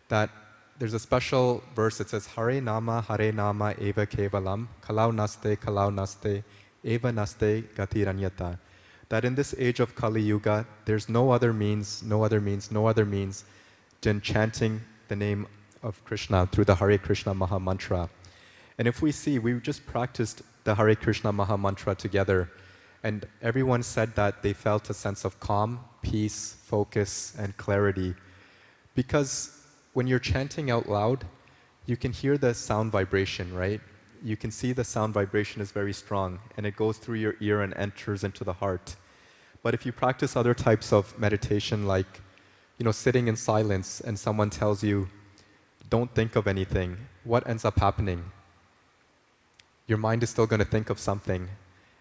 that there's a special verse. It says, Hare Nama Eva Kevalam, Kalau Naste, Eva Naste Gatiranyata. That in this age of Kali Yuga, there's no other means than chanting the name of Krishna through the Hare Krishna Maha Mantra. And if we see, we just practiced the Hare Krishna Maha Mantra together, and everyone said that they felt a sense of calm, peace, focus, and clarity. Because when you're chanting out loud, you can hear the sound vibration, right? You can see the sound vibration is very strong, and it goes through your ear and enters into the heart. But if you practice other types of meditation, like, sitting in silence, and someone tells you, don't think of anything, what ends up happening? Your mind is still going to think of something.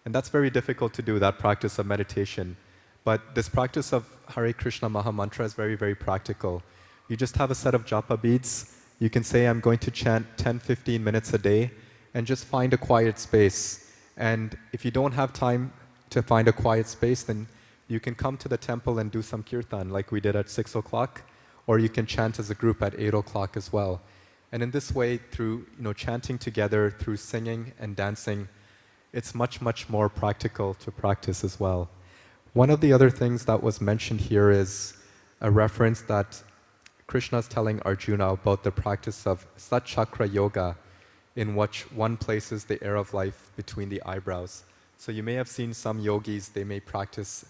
And that's very difficult to do, that practice of meditation. But this practice of Hare Krishna Maha Mantra is very, very practical. You just have a set of japa beads. You can say, I'm going to chant 10, 15 minutes a day, and just find a quiet space. And if you don't have time to find a quiet space, then you can come to the temple and do some kirtan like we did at 6 o'clock, or you can chant as a group at 8 o'clock as well. And in this way, through chanting together, through singing and dancing, it's much, much more practical to practice as well. One of the other things that was mentioned here is a reference that Krishna is telling Arjuna about the practice of Satchakra Yoga, in which one places the air of life between the eyebrows. So you may have seen some yogis, they may practice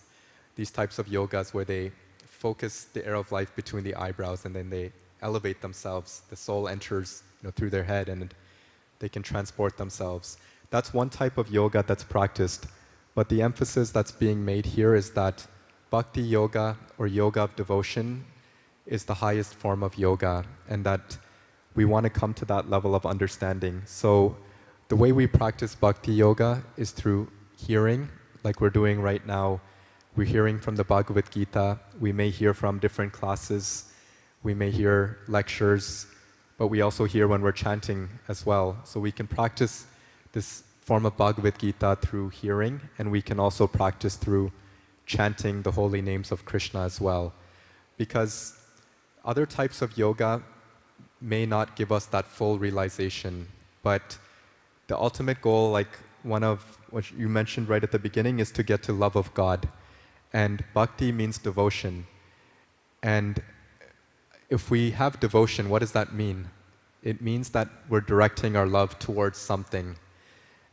these types of yogas where they focus the air of life between the eyebrows, and then they elevate themselves. The soul enters through their head, and they can transport themselves. That's one type of yoga that's practiced. But the emphasis that's being made here is that bhakti yoga, or yoga of devotion, is the highest form of yoga, and that we want to come to that level of understanding. So the way we practice bhakti yoga is through hearing, like we're doing right now. We're hearing from the Bhagavad Gita. We may hear from different classes. We may hear lectures, but we also hear when we're chanting as well. So we can practice this form of Bhagavad Gita through hearing, and we can also practice through chanting the holy names of Krishna as well. Because other types of yoga may not give us that full realization, but the ultimate goal, like one of what you mentioned right at the beginning, is to get to love of God. And bhakti means devotion. And if we have devotion, what does that mean? It means that we're directing our love towards something.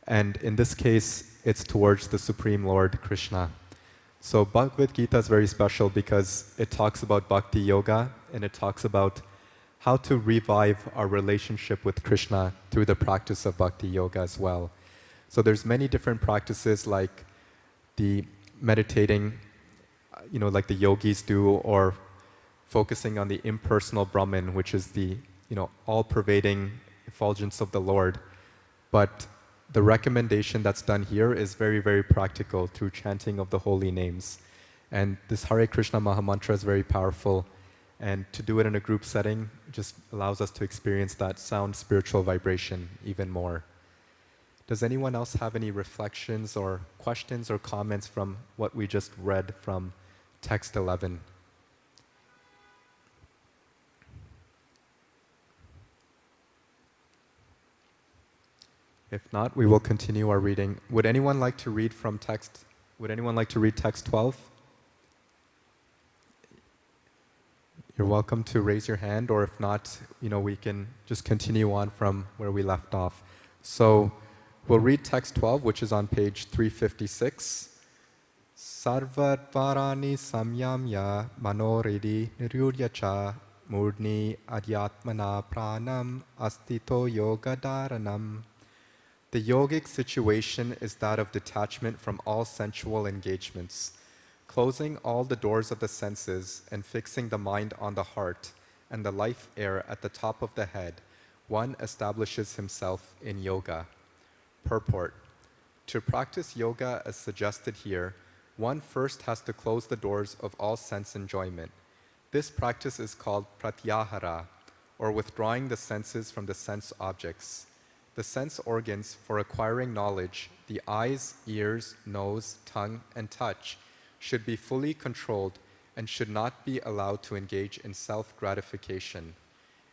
And in this case, it's towards the Supreme Lord, Krishna. So Bhagavad Gita is very special because it talks about bhakti yoga, and it talks about how to revive our relationship with Krishna through the practice of bhakti yoga as well. So there's many different practices, like the meditating, like the yogis do, or focusing on the impersonal Brahman, which is the, all-pervading effulgence of the Lord. But the recommendation that's done here is very, very practical through chanting of the holy names. And this Hare Krishna Maha Mantra is very powerful. And to do it in a group setting just allows us to experience that sound spiritual vibration even more. Does anyone else have any reflections or questions or comments from what we just read from text 11? If not, we will continue our reading. Would anyone like to read from text? Would anyone like to read text 12? You're welcome to raise your hand, or if not, we can just continue on from where we left off. So we'll read text 12, which is on page 356. Sarvatvarani samyamya manoridi niryuryacha murdni adyatmana pranam astito yogadharanam. The yogic situation is that of detachment from all sensual engagements, closing all the doors of the senses and fixing the mind on the heart and the life air at the top of the head. One establishes himself in yoga. Purport: to practice yoga as suggested here, one first has to close the doors of all sense enjoyment. This practice is called pratyahara, or withdrawing the senses from the sense objects. The sense organs for acquiring knowledge, the eyes, ears, nose, tongue, and touch, should be fully controlled and should not be allowed to engage in self-gratification.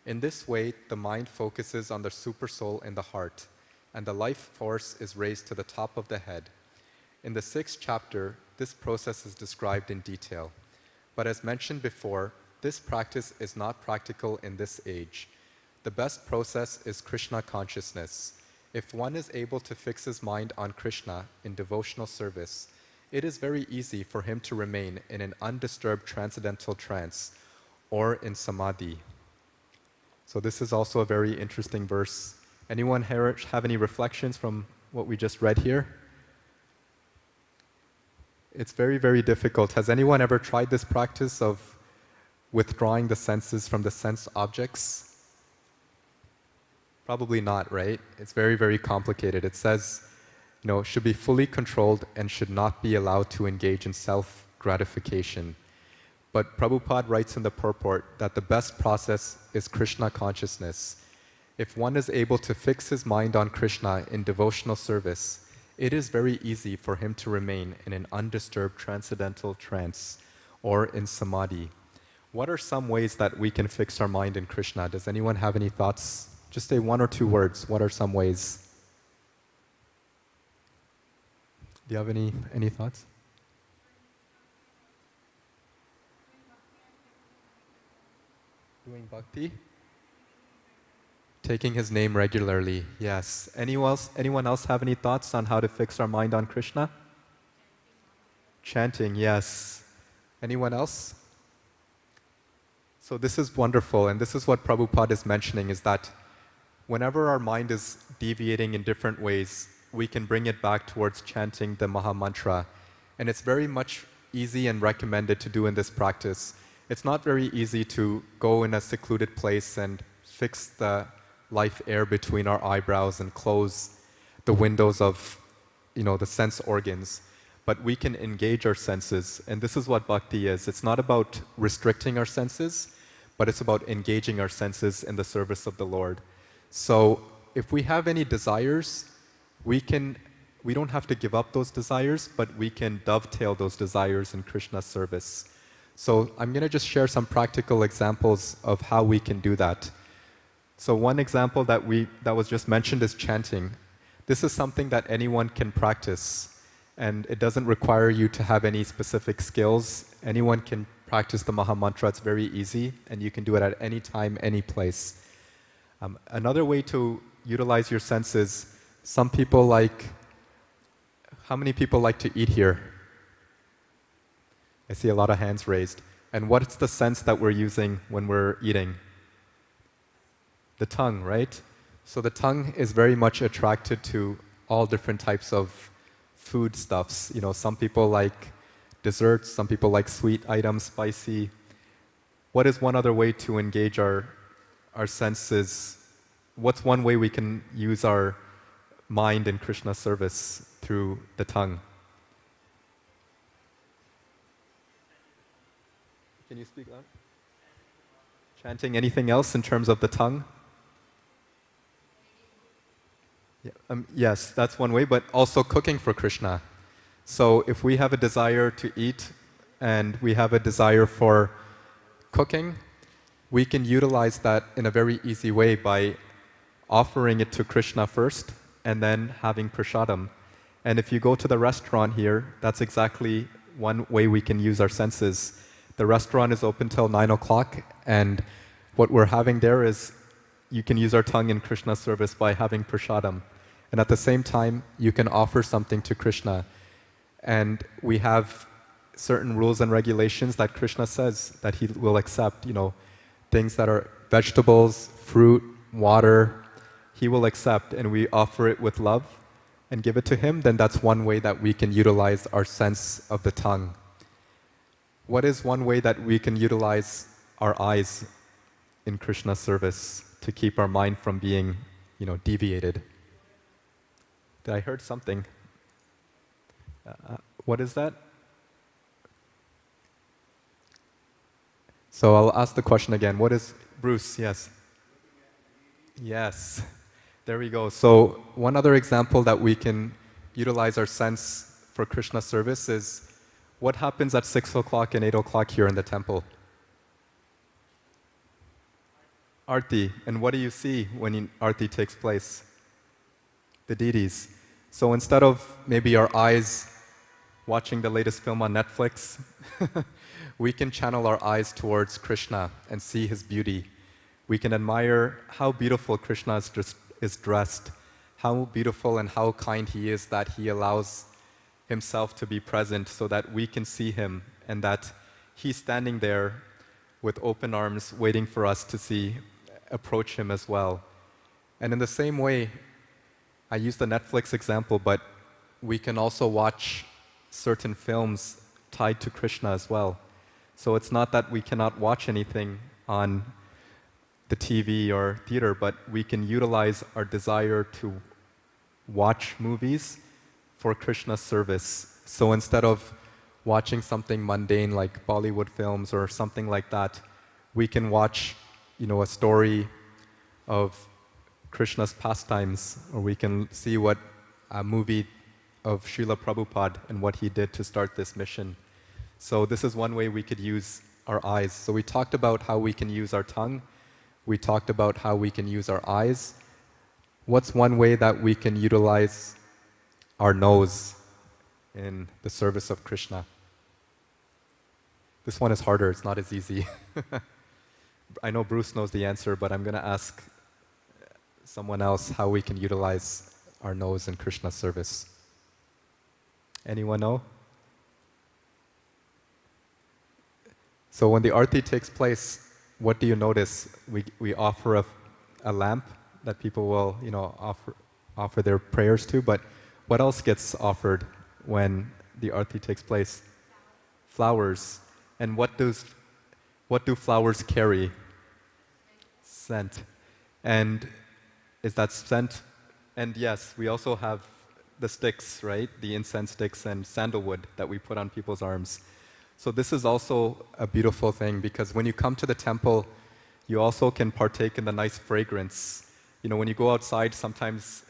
In this way, the mind focuses on the supersoul in the heart, and the life force is raised to the top of the head. In the 6th chapter, this process is described in detail. But as mentioned before, this practice is not practical in this age. The best process is Krishna consciousness. If one is able to fix his mind on Krishna in devotional service, it is very easy for him to remain in an undisturbed transcendental trance or in samadhi. So this is also a very interesting verse. Anyone here have any reflections from what we just read here? It's very, very difficult. Has anyone ever tried this practice of withdrawing the senses from the sense objects? Probably not, right? It's very, very complicated. It says, should be fully controlled and should not be allowed to engage in self-gratification. But Prabhupada writes in the purport that the best process is Krishna consciousness. If one is able to fix his mind on Krishna in devotional service, it is very easy for him to remain in an undisturbed transcendental trance or in samadhi. What are some ways that we can fix our mind in Krishna? Does anyone have any thoughts? Just say one or two words. What are some ways? Do you have any thoughts? Doing bhakti? Taking his name regularly, yes. Anyone else have any thoughts on how to fix our mind on Krishna? Chanting, yes. Anyone else? So this is wonderful, and this is what Prabhupada is mentioning, is that whenever our mind is deviating in different ways, we can bring it back towards chanting the Maha Mantra. And it's very much easy and recommended to do in this practice. It's not very easy to go in a secluded place and fix the life air between our eyebrows and close the windows of, the sense organs. But we can engage our senses, and this is what bhakti is. It's not about restricting our senses, but it's about engaging our senses in the service of the Lord. So if we have any desires, we don't have to give up those desires, but we can dovetail those desires in Krishna's service. So I'm going to just share some practical examples of how we can do that. So one example that was just mentioned is chanting. This is something that anyone can practice, and it doesn't require you to have any specific skills. Anyone can practice the Maha Mantra. It's very easy, and you can do it at any time, any place. Another way to utilize your senses, how many people like to eat here? I see a lot of hands raised. And what's the sense that we're using when we're eating? The tongue, right? So the tongue is very much attracted to all different types of foodstuffs. Some people like desserts, some people like sweet items, spicy. What is one other way to engage our senses? What's one way we can use our mind in Krishna service through the tongue? Can you speak loud? Chanting, anything else in terms of the tongue? Yeah, yes, that's one way, but also cooking for Krishna. So if we have a desire to eat and we have a desire for cooking, we can utilize that in a very easy way by offering it to Krishna first and then having prasadam. And if you go to the restaurant here, that's exactly one way we can use our senses. The restaurant is open till 9 o'clock, and what we're having there is you can use our tongue in Krishna's service by having prasadam. And at the same time, you can offer something to Krishna. And we have certain rules and regulations that Krishna says that he will accept, things that are vegetables, fruit, water, he will accept, and we offer it with love and give it to him. Then that's one way that we can utilize our sense of the tongue. What is one way that we can utilize our eyes in Krishna's service to keep our mind from being, deviated? I heard something. What is that? So I'll ask the question again. What is Bruce? Yes. Yes. There we go. So one other example that we can utilize our sense for Krishna service is what happens at 6 o'clock and 8 o'clock here in the temple? Arti. And what do you see when Arti takes place? The deities. So instead of maybe our eyes watching the latest film on Netflix, we can channel our eyes towards Krishna and see his beauty. We can admire how beautiful Krishna is dressed, how beautiful and how kind he is that he allows himself to be present so that we can see him and that he's standing there with open arms waiting for us to approach him as well. And in the same way, I use the Netflix example, but we can also watch certain films tied to Krishna as well. So it's not that we cannot watch anything on the TV or theater, but we can utilize our desire to watch movies for Krishna's service. So instead of watching something mundane like Bollywood films or something like that, we can watch, a story of Krishna's pastimes, or we can see what a movie of Srila Prabhupada and what he did to start this mission. So this is one way we could use our eyes. So we talked about how we can use our tongue. We talked about how we can use our eyes. What's one way that we can utilize our nose in the service of Krishna? This one is harder, it's not as easy. I know Bruce knows the answer, but I'm going to ask someone else how we can utilize our nose in Krishna's service. Anyone know? So when the arti takes place, what do you notice? We offer a lamp that people will, offer their prayers to, but what else gets offered when the arti takes place? Flowers. And what do flowers carry? Scent. And is that scent? And yes, we also have the sticks, right? The incense sticks and sandalwood that we put on people's arms. So this is also a beautiful thing because when you come to the temple, you also can partake in the nice fragrance. When you go outside, sometimes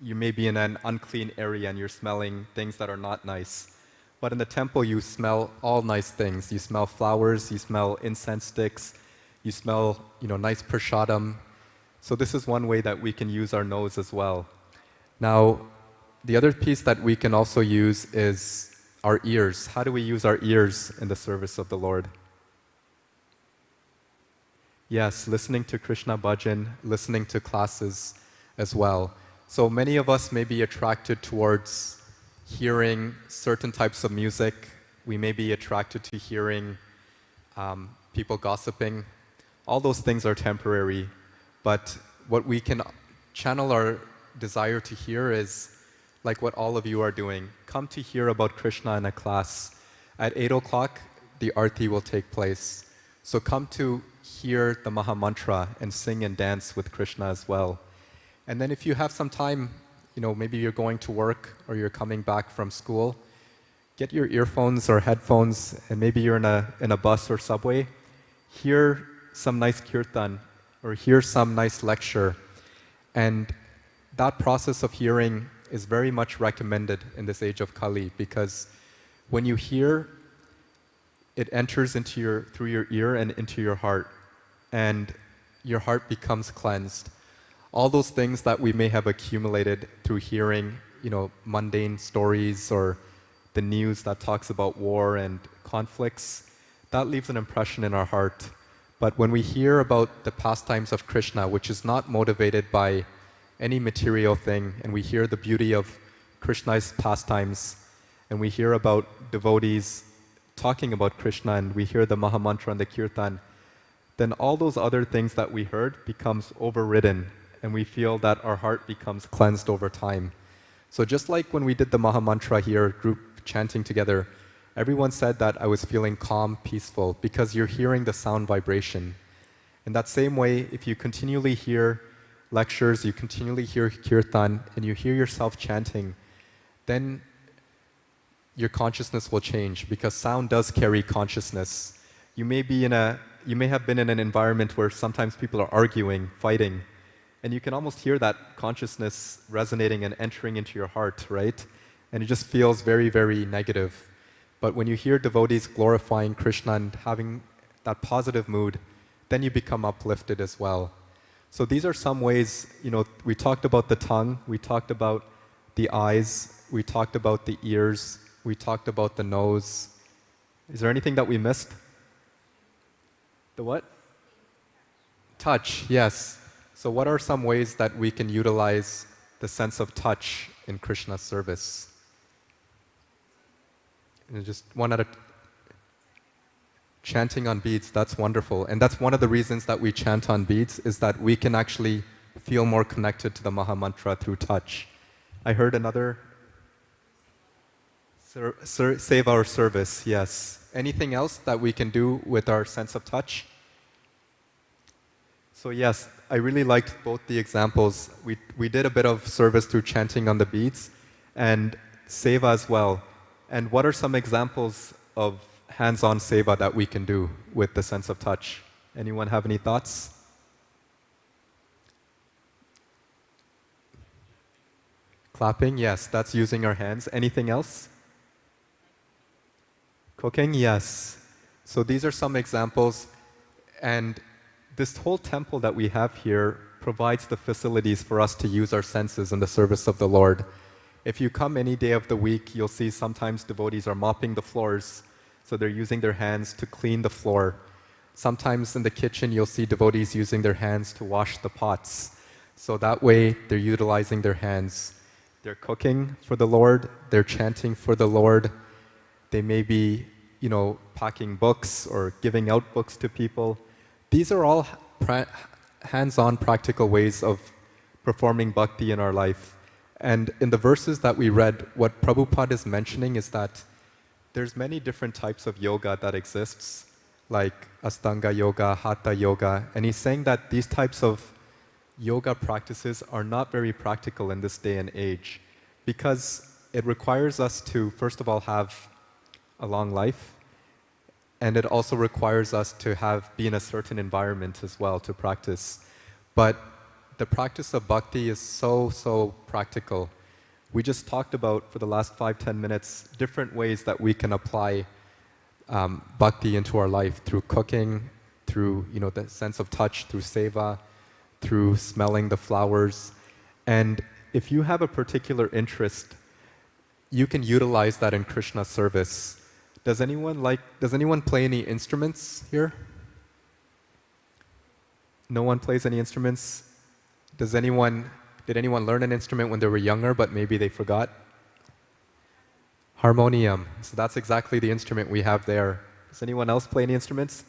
you may be in an unclean area and you're smelling things that are not nice. But in the temple, you smell all nice things. You smell flowers, you smell incense sticks, you smell, nice prasadam. So this is one way that we can use our nose as well. Now, the other piece that we can also use is our ears. How do we use our ears in the service of the Lord? Yes, listening to Krishna bhajan, listening to classes as well. So many of us may be attracted towards hearing certain types of music. We may be attracted to hearing people gossiping. All those things are temporary, but what we can channel our desire to hear is like what all of you are doing. Come to hear about Krishna in a class. At 8 o'clock, the arti will take place. So come to hear the Maha Mantra and sing and dance with Krishna as well. And then if you have some time, maybe you're going to work or you're coming back from school, get your earphones or headphones, and maybe you're in a bus or subway, hear some nice kirtan or hear some nice lecture. And that process of hearing is very much recommended in this age of Kali because when you hear, it enters through your ear and into your heart, and your heart becomes cleansed. All those things that we may have accumulated through hearing, mundane stories or the news that talks about war and conflicts, that leaves an impression in our heart. But when we hear about the pastimes of Krishna, which is not motivated by any material thing, and we hear the beauty of Krishna's pastimes, and we hear about devotees talking about Krishna, and we hear the Maha Mantra and the Kirtan, then all those other things that we heard becomes overridden, and we feel that our heart becomes cleansed over time. So just like when we did the Maha Mantra here, group chanting together, everyone said that I was feeling calm, peaceful, because you're hearing the sound vibration. In that same way, if you continually hear lectures, you continually hear kirtan, and you hear yourself chanting, then your consciousness will change because sound does carry consciousness. You may be in a you may have been in an environment where sometimes people are arguing, fighting, and you can almost hear that consciousness resonating and entering into your heart, right? And it just feels very, very negative. But when you hear devotees glorifying Krishna and having that positive mood, then you become uplifted as well. So these are some ways, we talked about the tongue, we talked about the eyes, we talked about the ears, we talked about the nose. Is there anything that we missed? The what? Touch, yes. So what are some ways that we can utilize the sense of touch in Krishna's service? And just one at a chanting on beads, that's wonderful. And that's one of the reasons that we chant on beads, is that we can actually feel more connected to the Maha Mantra through touch. I heard another, save our service, yes. Anything else that we can do with our sense of touch? So yes, I really liked both the examples. We did a bit of service through chanting on the beads and seva as well. And what are some examples of hands-on seva that we can do with the sense of touch? Anyone have any thoughts? Clapping, yes, that's using our hands. Anything else? Cooking, yes. So these are some examples. And this whole temple that we have here provides the facilities for us to use our senses in the service of the Lord. If you come any day of the week, you'll see sometimes devotees are mopping the floors, so they're using their hands to clean the floor. Sometimes in the kitchen, you'll see devotees using their hands to wash the pots. So that way, they're utilizing their hands. They're cooking for the Lord, they're chanting for the Lord. They may be, packing books or giving out books to people. These are all hands-on practical ways of performing bhakti in our life. And in the verses that we read, what Prabhupada is mentioning is that there's many different types of yoga that exists, like Astanga yoga, Hatha yoga, and he's saying that these types of yoga practices are not very practical in this day and age because it requires us to, first of all, have a long life, and it also requires us to be in a certain environment as well to practice. But the practice of bhakti is so practical. We just talked about, for the last 5-10 minutes, different ways that we can apply bhakti into our life through cooking, through the sense of touch, through seva, through smelling the flowers. And if you have a particular interest, you can utilize that in Krishna service. Does anyone play any instruments here? No one plays any instruments? Did anyone learn an instrument when they were younger, but maybe they forgot? Harmonium. So that's exactly the instrument we have there. Does anyone else play any instruments?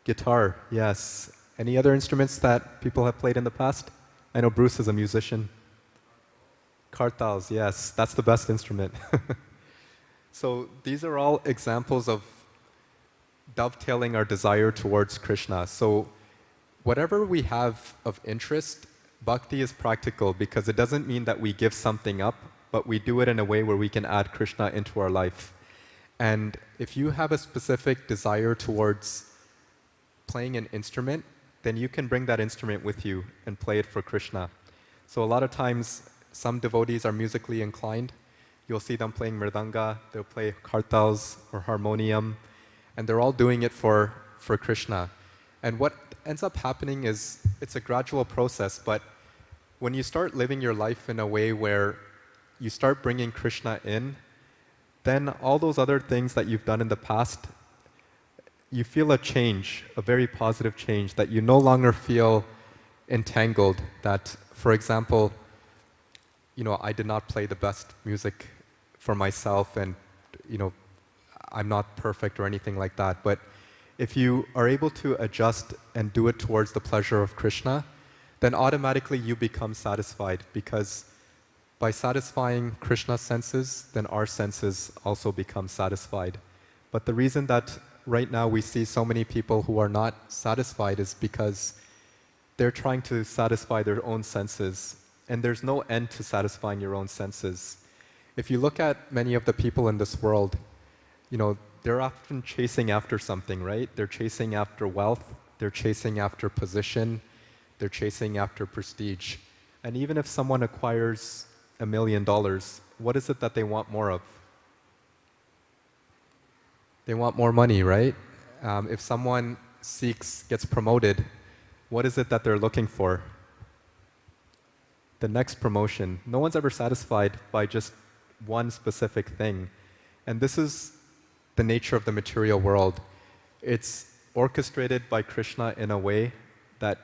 Guitar, yes. Any other instruments that people have played in the past? I know Bruce is a musician. Kartals, yes, that's the best instrument. So these are all examples of dovetailing our desire towards Krishna. So whatever we have of interest, bhakti is practical because it doesn't mean that we give something up, but we do it in a way where we can add Krishna into our life. And if you have a specific desire towards playing an instrument, then you can bring that instrument with you and play it for Krishna. So a lot of times, some devotees are musically inclined. You'll see them playing mridanga, they'll play kartals or harmonium, and they're all doing it for Krishna. And what ends up happening is, it's a gradual process, but when you start living your life in a way where you start bringing Krishna in, then all those other things that you've done in the past, you feel a change, a very positive change, that you no longer feel entangled. That, for example, I did not play the best music for myself, and I'm not perfect or anything like that. But if you are able to adjust and do it towards the pleasure of Krishna, then automatically you become satisfied, because by satisfying Krishna's senses, then our senses also become satisfied. But the reason that right now we see so many people who are not satisfied is because they're trying to satisfy their own senses, and there's no end to satisfying your own senses. If you look at many of the people in this world, they're often chasing after something, right? They're chasing after wealth, they're chasing after position, they're chasing after prestige. And even if someone acquires $1 million, what is it that they want more of? They want more money, right? If someone gets promoted, what is it that they're looking for? The next promotion. No one's ever satisfied by just one specific thing. And this is the nature of the material world. It's orchestrated by Krishna in a way that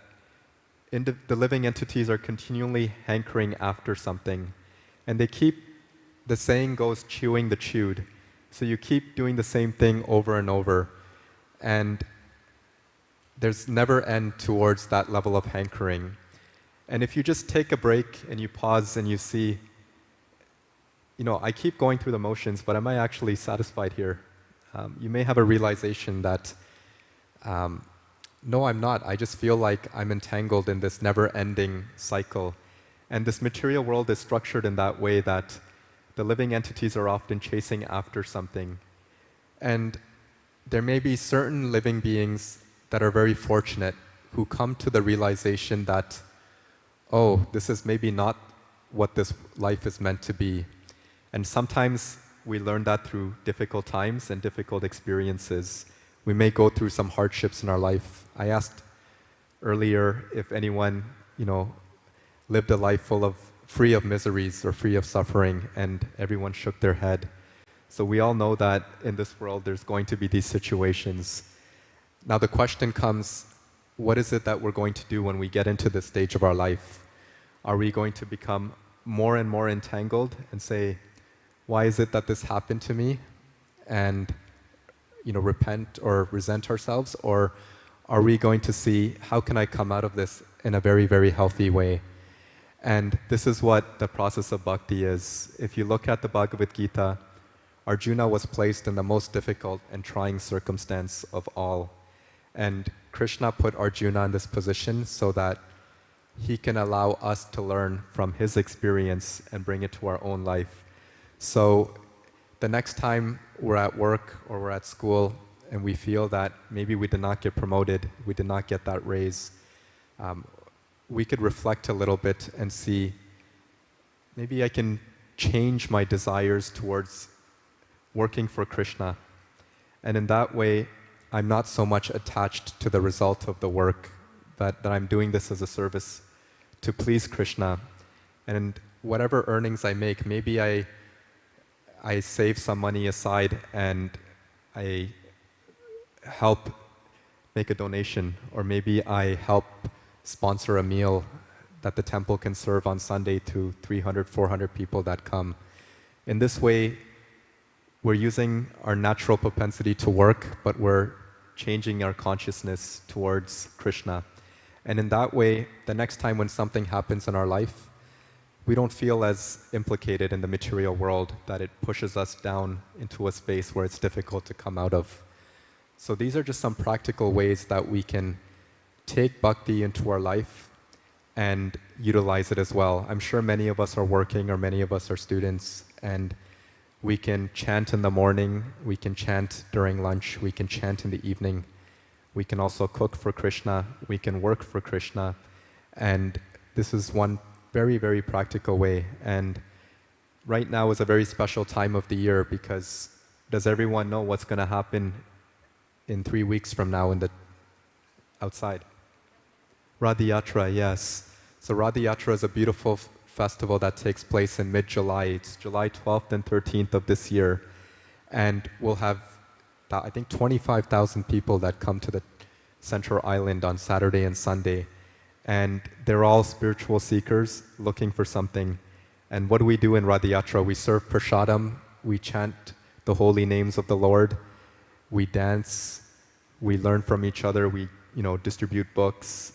the living entities are continually hankering after something. And they keep, the saying goes, chewing the chewed. So you keep doing the same thing over and over. And there's never end towards that level of hankering. And if you just take a break and you pause and you see, I keep going through the motions, but am I actually satisfied here? You may have a realization that, no, I'm not. I just feel like I'm entangled in this never-ending cycle. And this material world is structured in that way that the living entities are often chasing after something. And there may be certain living beings that are very fortunate who come to the realization that, oh, this is maybe not what this life is meant to be. And sometimes we learn that through difficult times and difficult experiences. We may go through some hardships in our life. I asked earlier if anyone, lived a life free of miseries or free of suffering, and everyone shook their head. So we all know that in this world there's going to be these situations. Now the question comes, what is it that we're going to do when we get into this stage of our life? Are we going to become more and more entangled and say, why is it that this happened to me? And repent or resent ourselves? Or are we going to see, how can I come out of this in a very, very healthy way? And this is what the process of bhakti is. If you look at the Bhagavad Gita, Arjuna was placed in the most difficult and trying circumstance of all. And Krishna put Arjuna in this position so that he can allow us to learn from his experience and bring it to our own life. So the next time we're at work or we're at school and we feel that maybe we did not get promoted, we did not get that raise, we could reflect a little bit and see, maybe I can change my desires towards working for Krishna. And in that way, I'm not so much attached to the result of the work, that I'm doing this as a service to please Krishna. And whatever earnings I make, maybe I save some money aside and I help make a donation, or maybe I help sponsor a meal that the temple can serve on Sunday to 300, 400 people that come. In this way, we're using our natural propensity to work, but we're changing our consciousness towards Krishna. And in that way, the next time when something happens in our life, we don't feel as implicated in the material world that it pushes us down into a space where it's difficult to come out of. So these are just some practical ways that we can take bhakti into our life and utilize it as well. I'm sure many of us are working, or many of us are students, and we can chant in the morning, we can chant during lunch, we can chant in the evening. We can also cook for Krishna, we can work for Krishna, and this is one very, very practical way. And right now is a very special time of the year, because does everyone know what's going to happen in 3 weeks from now outside? Radha Yatra, yes. So Radha Yatra is a beautiful festival that takes place in mid-July. It's July 12th and 13th of this year. And we'll have, I think, 25,000 people that come to the Central Island on Saturday and Sunday. And they're all spiritual seekers looking for something. And what do we do in Radha Yatra? We serve prasadam, we chant the holy names of the Lord, we dance, we learn from each other, we distribute books.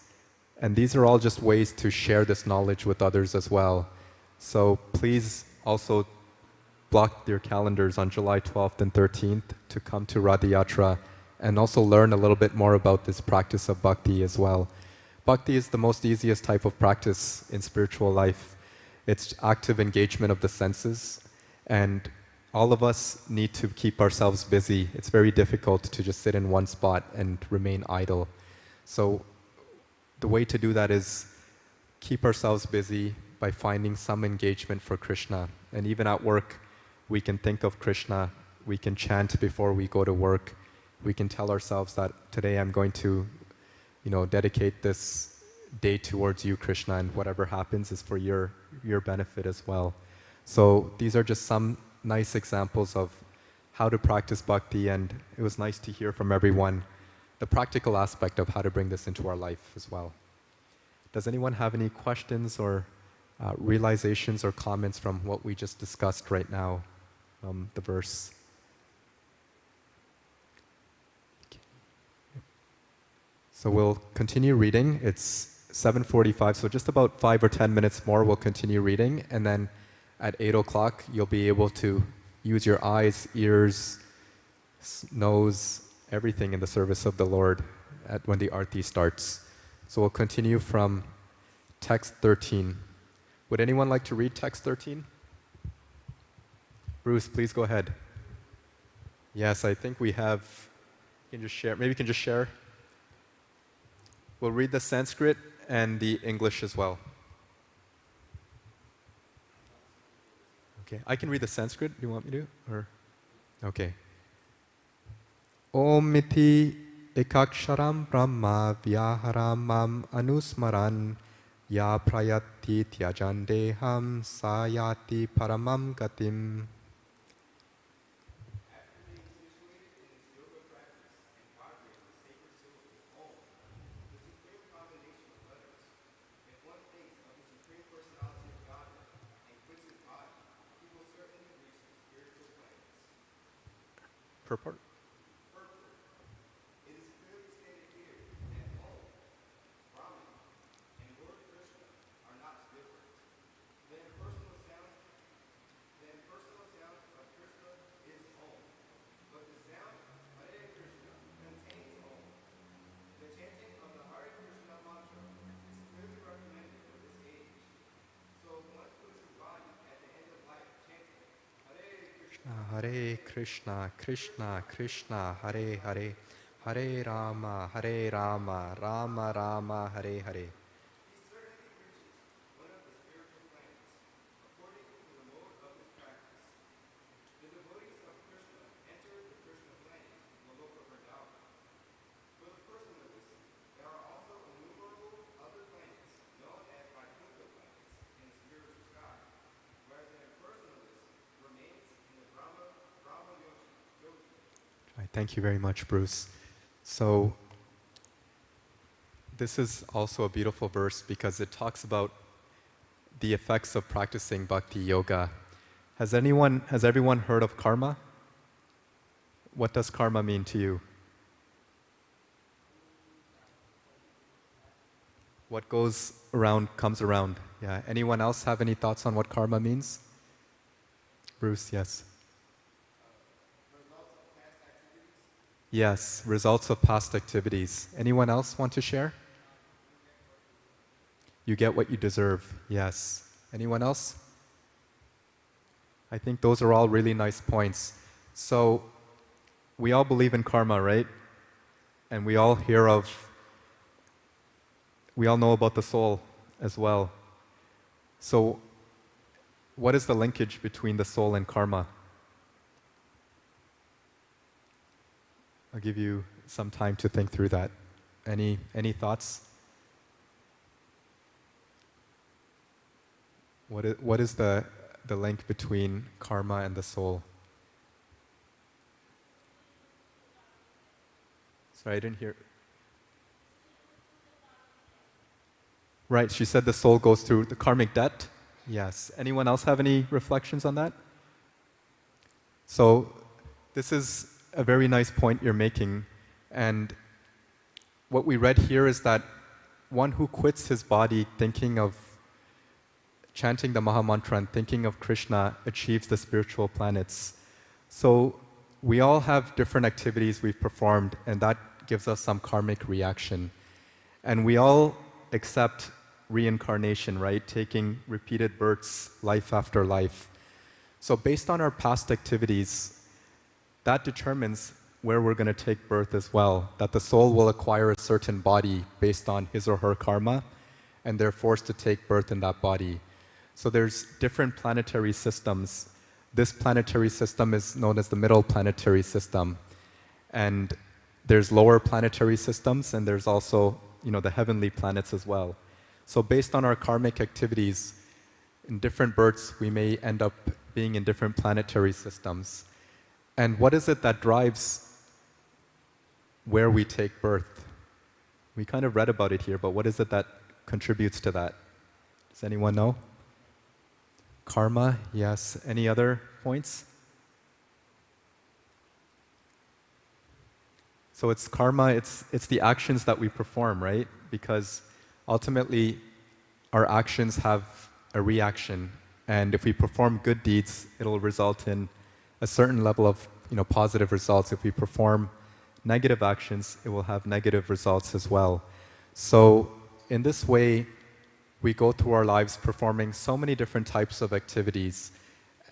And these are all just ways to share this knowledge with others as well. So please also block your calendars on July 12th and 13th to come to Radha Yatra and also learn a little bit more about this practice of bhakti as well. Bhakti is the most easiest type of practice in spiritual life. It's active engagement of the senses. And all of us need to keep ourselves busy. It's very difficult to just sit in one spot and remain idle. So the way to do that is keep ourselves busy by finding some engagement for Krishna. And even at work, we can think of Krishna. We can chant before we go to work. We can tell ourselves that today I'm going to, dedicate this day towards you, Krishna, and whatever happens is for your benefit as well. So these are just some nice examples of how to practice bhakti, and it was nice to hear from everyone the practical aspect of how to bring this into our life as well. Does anyone have any questions or realizations or comments from what we just discussed right now, the verse? So we'll continue reading. It's 7:45, so just about 5 or 10 minutes more we'll continue reading, and then at 8 o'clock you'll be able to use your eyes, ears, nose, everything in the service of the Lord when the arti starts. So we'll continue from text 13. Would anyone like to read text 13? Bruce, please go ahead. Yes, I think we have, you can just share, maybe you can just share. We'll read the Sanskrit and the English as well. Okay, I can read the Sanskrit. Do you want me to? Or okay. Om miti ekaksharam brahma vyaharamam anusmaran ya prayati tyajandeham sayati paramam gatim. Purport. It is clearly stated here that Om, Brahman, and Lord Krishna are not different. The impersonal sound of Krishna is Om, but the sound Hare Krishna contains Om. The chanting of the Hare Krishna mantra is clearly recommended for this age. So if one puts his body at the end of life chanting Hare Krishna, Krishna Krishna, Hare Hare, Hare Rama, Rama Rama, Hare Hare. He certainly reaches one of the spiritual planes, according to the mode of his practice. The devotees of Krishna enter the Krishna plane, Loka Vrindavan. For the personalists, there are also innumerable other planes, known as Vaikuntha planes, in the spiritual sky, whereas the impersonalist remains in the Brahma Yogi. Thank you very much, Bruce. So this is also a beautiful verse because it talks about the effects of practicing bhakti yoga. Has everyone heard of karma? What does karma mean to you? What goes around comes around. Yeah. Anyone else have any thoughts on what karma means? Bruce, yes. Yes, results of past activities. Anyone else want to share? You get what you deserve. Yes. Anyone else? I think those are all really nice points. So we all believe in karma, right? And we all know about the soul as well. So what is the linkage between the soul and karma? I'll give you some time to think through that. Any thoughts? What is the link between karma and the soul? Sorry, I didn't hear. Right, she said the soul goes through the karmic debt. Yes. Anyone else have any reflections on that? So this is a very nice point you're making. And what we read here is that one who quits his body thinking of chanting the Maha Mantra and thinking of Krishna achieves the spiritual planets. So we all have different activities we've performed, and that gives us some karmic reaction. And we all accept reincarnation, right? Taking repeated births, life after life. So based on our past activities, that determines where we're going to take birth as well, that the soul will acquire a certain body based on his or her karma, and they're forced to take birth in that body. So there's different planetary systems. This planetary system is known as the middle planetary system. And there's lower planetary systems, and there's also, the heavenly planets as well. So based on our karmic activities, in different births, we may end up being in different planetary systems. And what is it that drives where we take birth? We kind of read about it here, but what is it that contributes to that? Does anyone know? Karma, yes. Any other points? So it's karma, it's the actions that we perform, right? Because ultimately, our actions have a reaction. And if we perform good deeds, it'll result in a certain level of positive results. If we perform negative actions, it will have negative results as well. So in this way, we go through our lives performing so many different types of activities.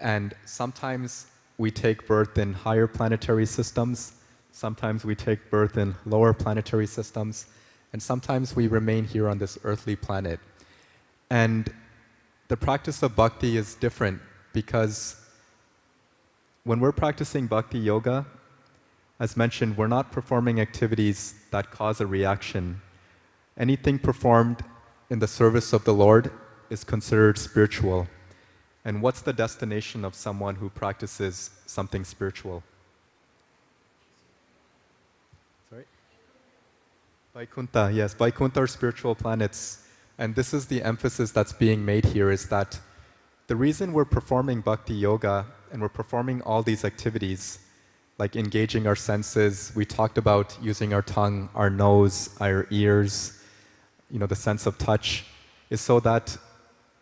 And sometimes we take birth in higher planetary systems. Sometimes we take birth in lower planetary systems. And sometimes we remain here on this earthly planet. And the practice of bhakti is different because when we're practicing bhakti yoga, as mentioned, we're not performing activities that cause a reaction. Anything performed in the service of the Lord is considered spiritual. And what's the destination of someone who practices something spiritual? Sorry? Vaikuntha, yes. Vaikuntha are spiritual planets. And this is the emphasis that's being made here, is that the reason we're performing bhakti yoga and we're performing all these activities, like engaging our senses, we talked about using our tongue, our nose, our ears, the sense of touch, is so that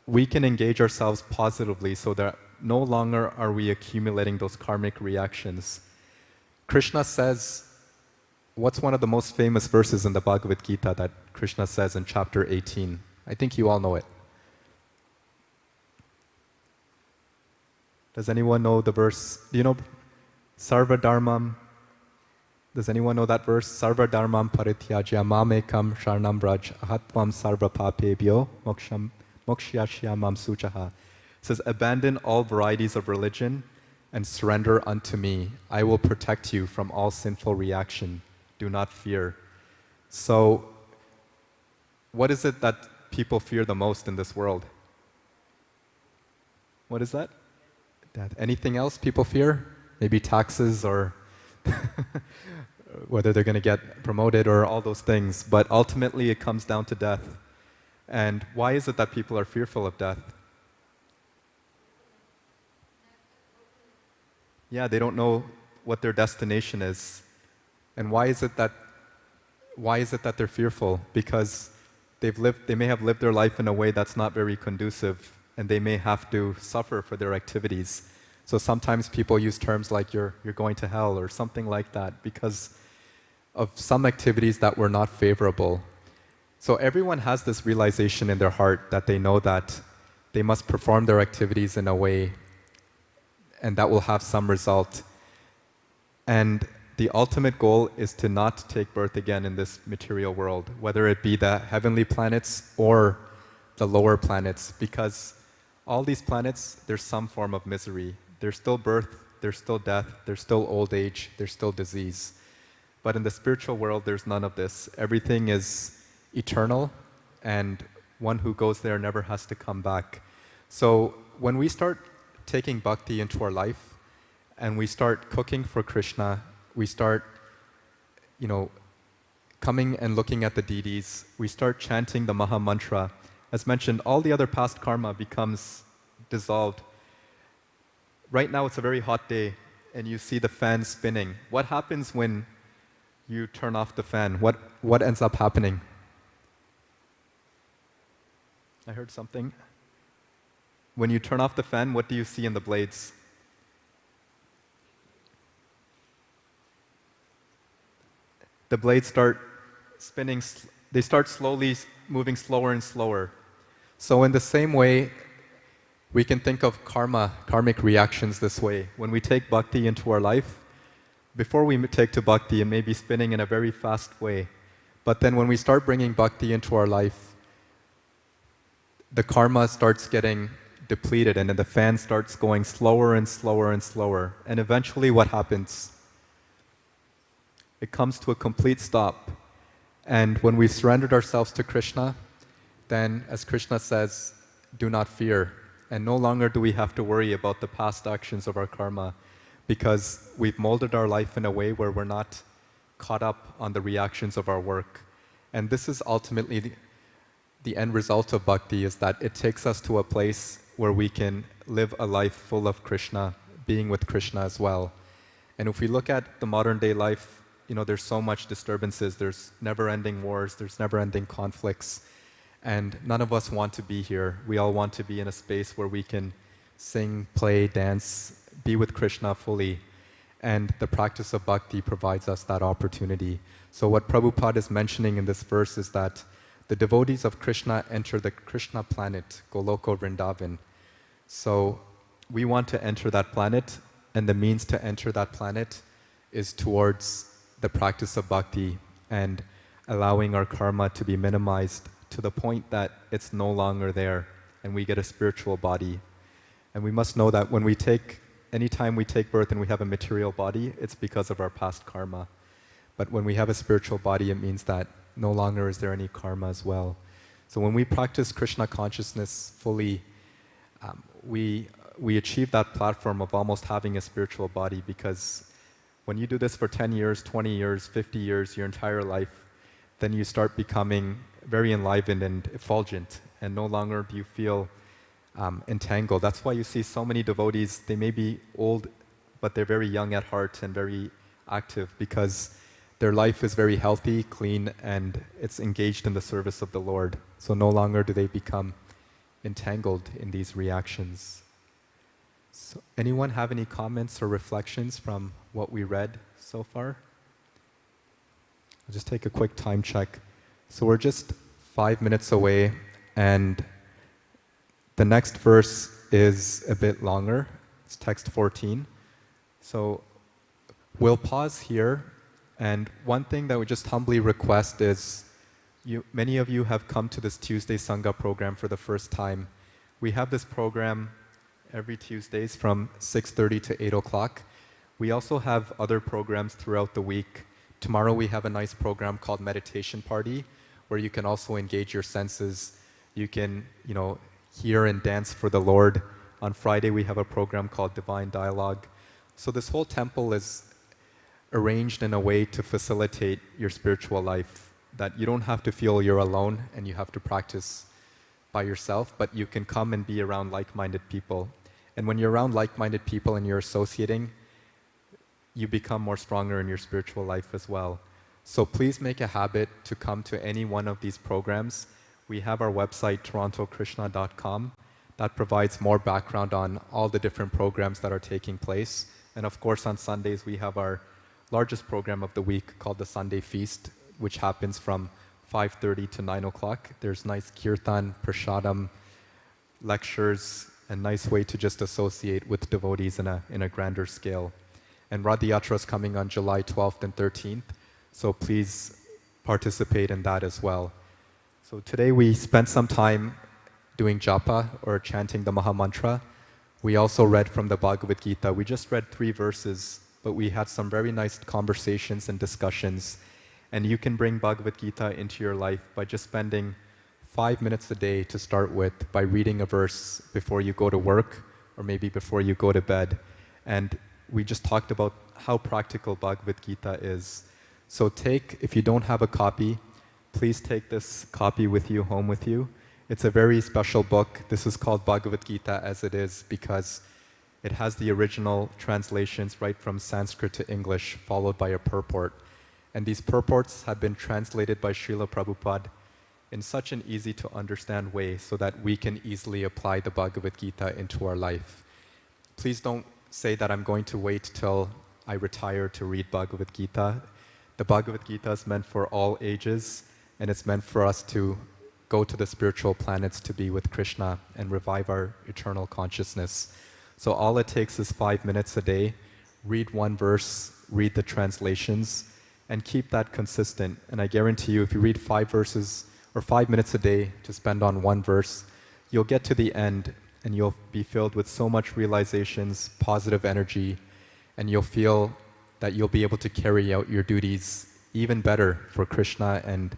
we can engage ourselves positively, so that no longer are we accumulating those karmic reactions. Krishna says, what's one of the most famous verses in the Bhagavad Gita that Krishna says in chapter 18? I think you all know it. Does anyone know the verse? Do you know Sarva Dharmam? Does anyone know that verse? Sarva Dharmam Parityajya Mamekam Sharnam Braj Ahatvam Sarva Papebhyo Mokshyashyamam Suchaha. It says, abandon all varieties of religion and surrender unto me. I will protect you from all sinful reaction. Do not fear. So, what is it that people fear the most in this world? What is that? Anything else people fear? Maybe taxes, or whether they're going to get promoted, or all those things. But ultimately, it comes down to death. And why is it that people are fearful of death? Yeah, they don't know what their destination is. And why is it that they're fearful? Because they may have lived their life in a way that's not very conducive, and they may have to suffer for their activities. So sometimes people use terms like you're going to hell or something like that because of some activities that were not favorable. So everyone has this realization in their heart that they know that they must perform their activities in a way and that will have some result. And the ultimate goal is to not take birth again in this material world, whether it be the heavenly planets or the lower planets, because all these planets, there's some form of misery. There's still birth, there's still death, there's still old age, there's still disease. But in the spiritual world, there's none of this. Everything is eternal, and one who goes there never has to come back. So when we start taking bhakti into our life, and we start cooking for Krishna, we start, coming and looking at the deities, we start chanting the Maha Mantra. As mentioned, all the other past karma becomes dissolved. Right now it's a very hot day and you see the fan spinning. What happens when you turn off the fan? What ends up happening? I heard something. When you turn off the fan, what do you see in the blades? The blades start spinning, they start slowly moving slower and slower. So in the same way, We can think of karmic reactions this way. When we take bhakti into our life, before we take to bhakti, it may be spinning in a very fast way. But then when we start bringing bhakti into our life, the karma starts getting depleted and then the fan starts going slower and slower and slower. And eventually what happens? It comes to a complete stop. And when we've surrendered ourselves to Krishna, then as Krishna says, do not fear. And no longer do we have to worry about the past actions of our karma, because we've molded our life in a way where we're not caught up on the reactions of our work. And this is ultimately the end result of bhakti, is that it takes us to a place where we can live a life full of Krishna, being with Krishna as well. And if we look at the modern day life, there's so much disturbances, there's never-ending wars, there's never-ending conflicts. And none of us want to be here. We all want to be in a space where we can sing, play, dance, be with Krishna fully. And the practice of bhakti provides us that opportunity. So what Prabhupada is mentioning in this verse is that the devotees of Krishna enter the Krishna planet, Goloka Vrindavan. So we want to enter that planet, and the means to enter that planet is towards the practice of bhakti and allowing our karma to be minimized to the point that it's no longer there and we get a spiritual body. And we must know that anytime we take birth and we have a material body, it's because of our past karma. But when we have a spiritual body, it means that no longer is there any karma as well. So when we practice Krishna consciousness fully, we achieve that platform of almost having a spiritual body, because when you do this for 10 years, 20 years, 50 years, your entire life, then you start becoming very enlivened and effulgent, and no longer do you feel entangled. That's why you see so many devotees, they may be old, but they're very young at heart and very active, because their life is very healthy, clean, and it's engaged in the service of the Lord. So no longer do they become entangled in these reactions. So anyone have any comments or reflections from what we read so far? I'll just take a quick time check. So we're just 5 minutes away, and the next verse is a bit longer. It's text 14. So we'll pause here, and one thing that we just humbly request is, many of you have come to this Tuesday Sanga program for the first time. We have this program every Tuesdays from 6:30 to 8 o'clock. We also have other programs throughout the week. Tomorrow we have a nice program called Meditation Party, where you can also engage your senses. You can, hear and dance for the Lord. On Friday we have a program called Divine Dialogue. So this whole temple is arranged in a way to facilitate your spiritual life, that you don't have to feel you're alone and you have to practice by yourself, but you can come and be around like-minded people. And when you're around like-minded people and you're associating, you become more stronger in your spiritual life as well. So please make a habit to come to any one of these programs. We have our website, torontokrishna.com, that provides more background on all the different programs that are taking place. And of course, on Sundays, we have our largest program of the week called the Sunday Feast, which happens from 5:30 to 9 o'clock. There's nice kirtan, prashadam, lectures, a nice way to just associate with devotees in a grander scale. And Radha Yatra is coming on July 12th and 13th, so please participate in that as well. So today we spent some time doing japa, or chanting the Maha Mantra. We also read from the Bhagavad Gita. We just read 3 verses, but we had some very nice conversations and discussions. And you can bring Bhagavad Gita into your life by just spending 5 minutes a day to start with, by reading a verse before you go to work or maybe before you go to bed. And we just talked about how practical Bhagavad Gita is. So if you don't have a copy, please take this copy with you, home with you. It's a very special book. This is called Bhagavad Gita as it is because it has the original translations right from Sanskrit to English, followed by a purport. And these purports have been translated by Srila Prabhupada in such an easy to understand way so that we can easily apply the Bhagavad Gita into our life. Please don't say that I'm going to wait till I retire to read Bhagavad Gita. The Bhagavad Gita is meant for all ages, and it's meant for us to go to the spiritual planets to be with Krishna and revive our eternal consciousness. So all it takes is 5 minutes a day. Read one verse, read the translations, and keep that consistent. And I guarantee you, if you read 5 verses or 5 minutes a day to spend on one verse, you'll get to the end and you'll be filled with so much realizations, positive energy, and you'll feel that you'll be able to carry out your duties even better for Krishna, and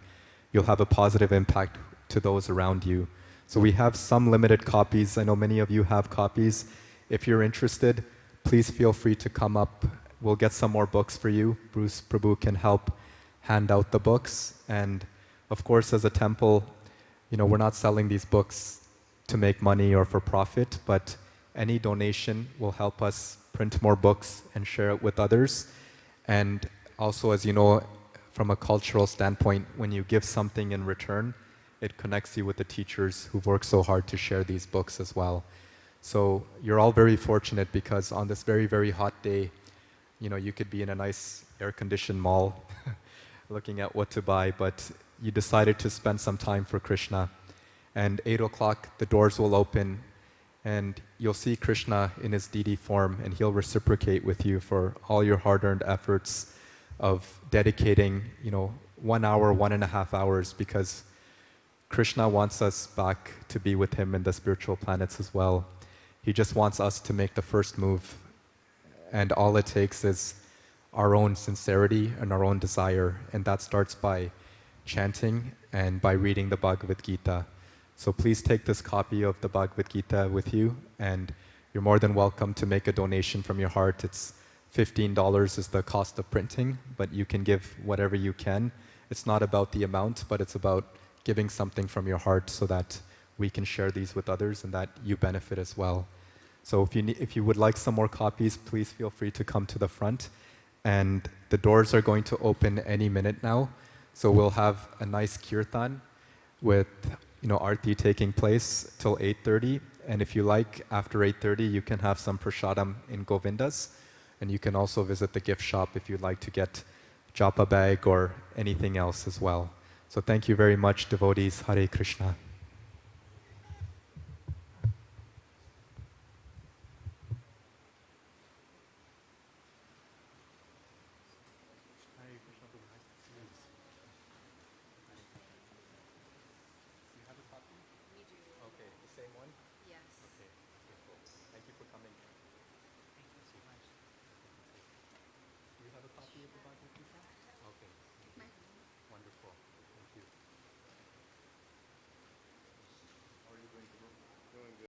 you'll have a positive impact to those around you. So we have some limited copies. I know many of you have copies. If you're interested, please feel free to come up. We'll get some more books for you. Bruce Prabhu can help hand out the books. And of course, as a temple, we're not selling these books to make money or for profit, but any donation will help us print more books and share it with others. And also, as you know, from a cultural standpoint, when you give something in return, it connects you with the teachers who've worked so hard to share these books as well. So you're all very fortunate, because on this very, very hot day, you could be in a nice air-conditioned mall looking at what to buy, but you decided to spend some time for Krishna. And 8 o'clock, the doors will open, and you'll see Krishna in his deity form, and he'll reciprocate with you for all your hard-earned efforts of dedicating, 1 hour, 1.5 hours, because Krishna wants us back to be with him in the spiritual planets as well. He just wants us to make the first move, and all it takes is our own sincerity and our own desire, and that starts by chanting and by reading the Bhagavad Gita. So please take this copy of the Bhagavad Gita with you, and you're more than welcome to make a donation from your heart. It's $15 is the cost of printing, but you can give whatever you can. It's not about the amount, but it's about giving something from your heart so that we can share these with others and that you benefit as well. So if you would like some more copies, please feel free to come to the front. And the doors are going to open any minute now. So we'll have a nice kirtan with Aarti taking place till 8:30. And if you like, after 8:30, you can have some prasadam in Govinda's. And you can also visit the gift shop if you'd like to get japa bag or anything else as well. So thank you very much, devotees. Hare Krishna.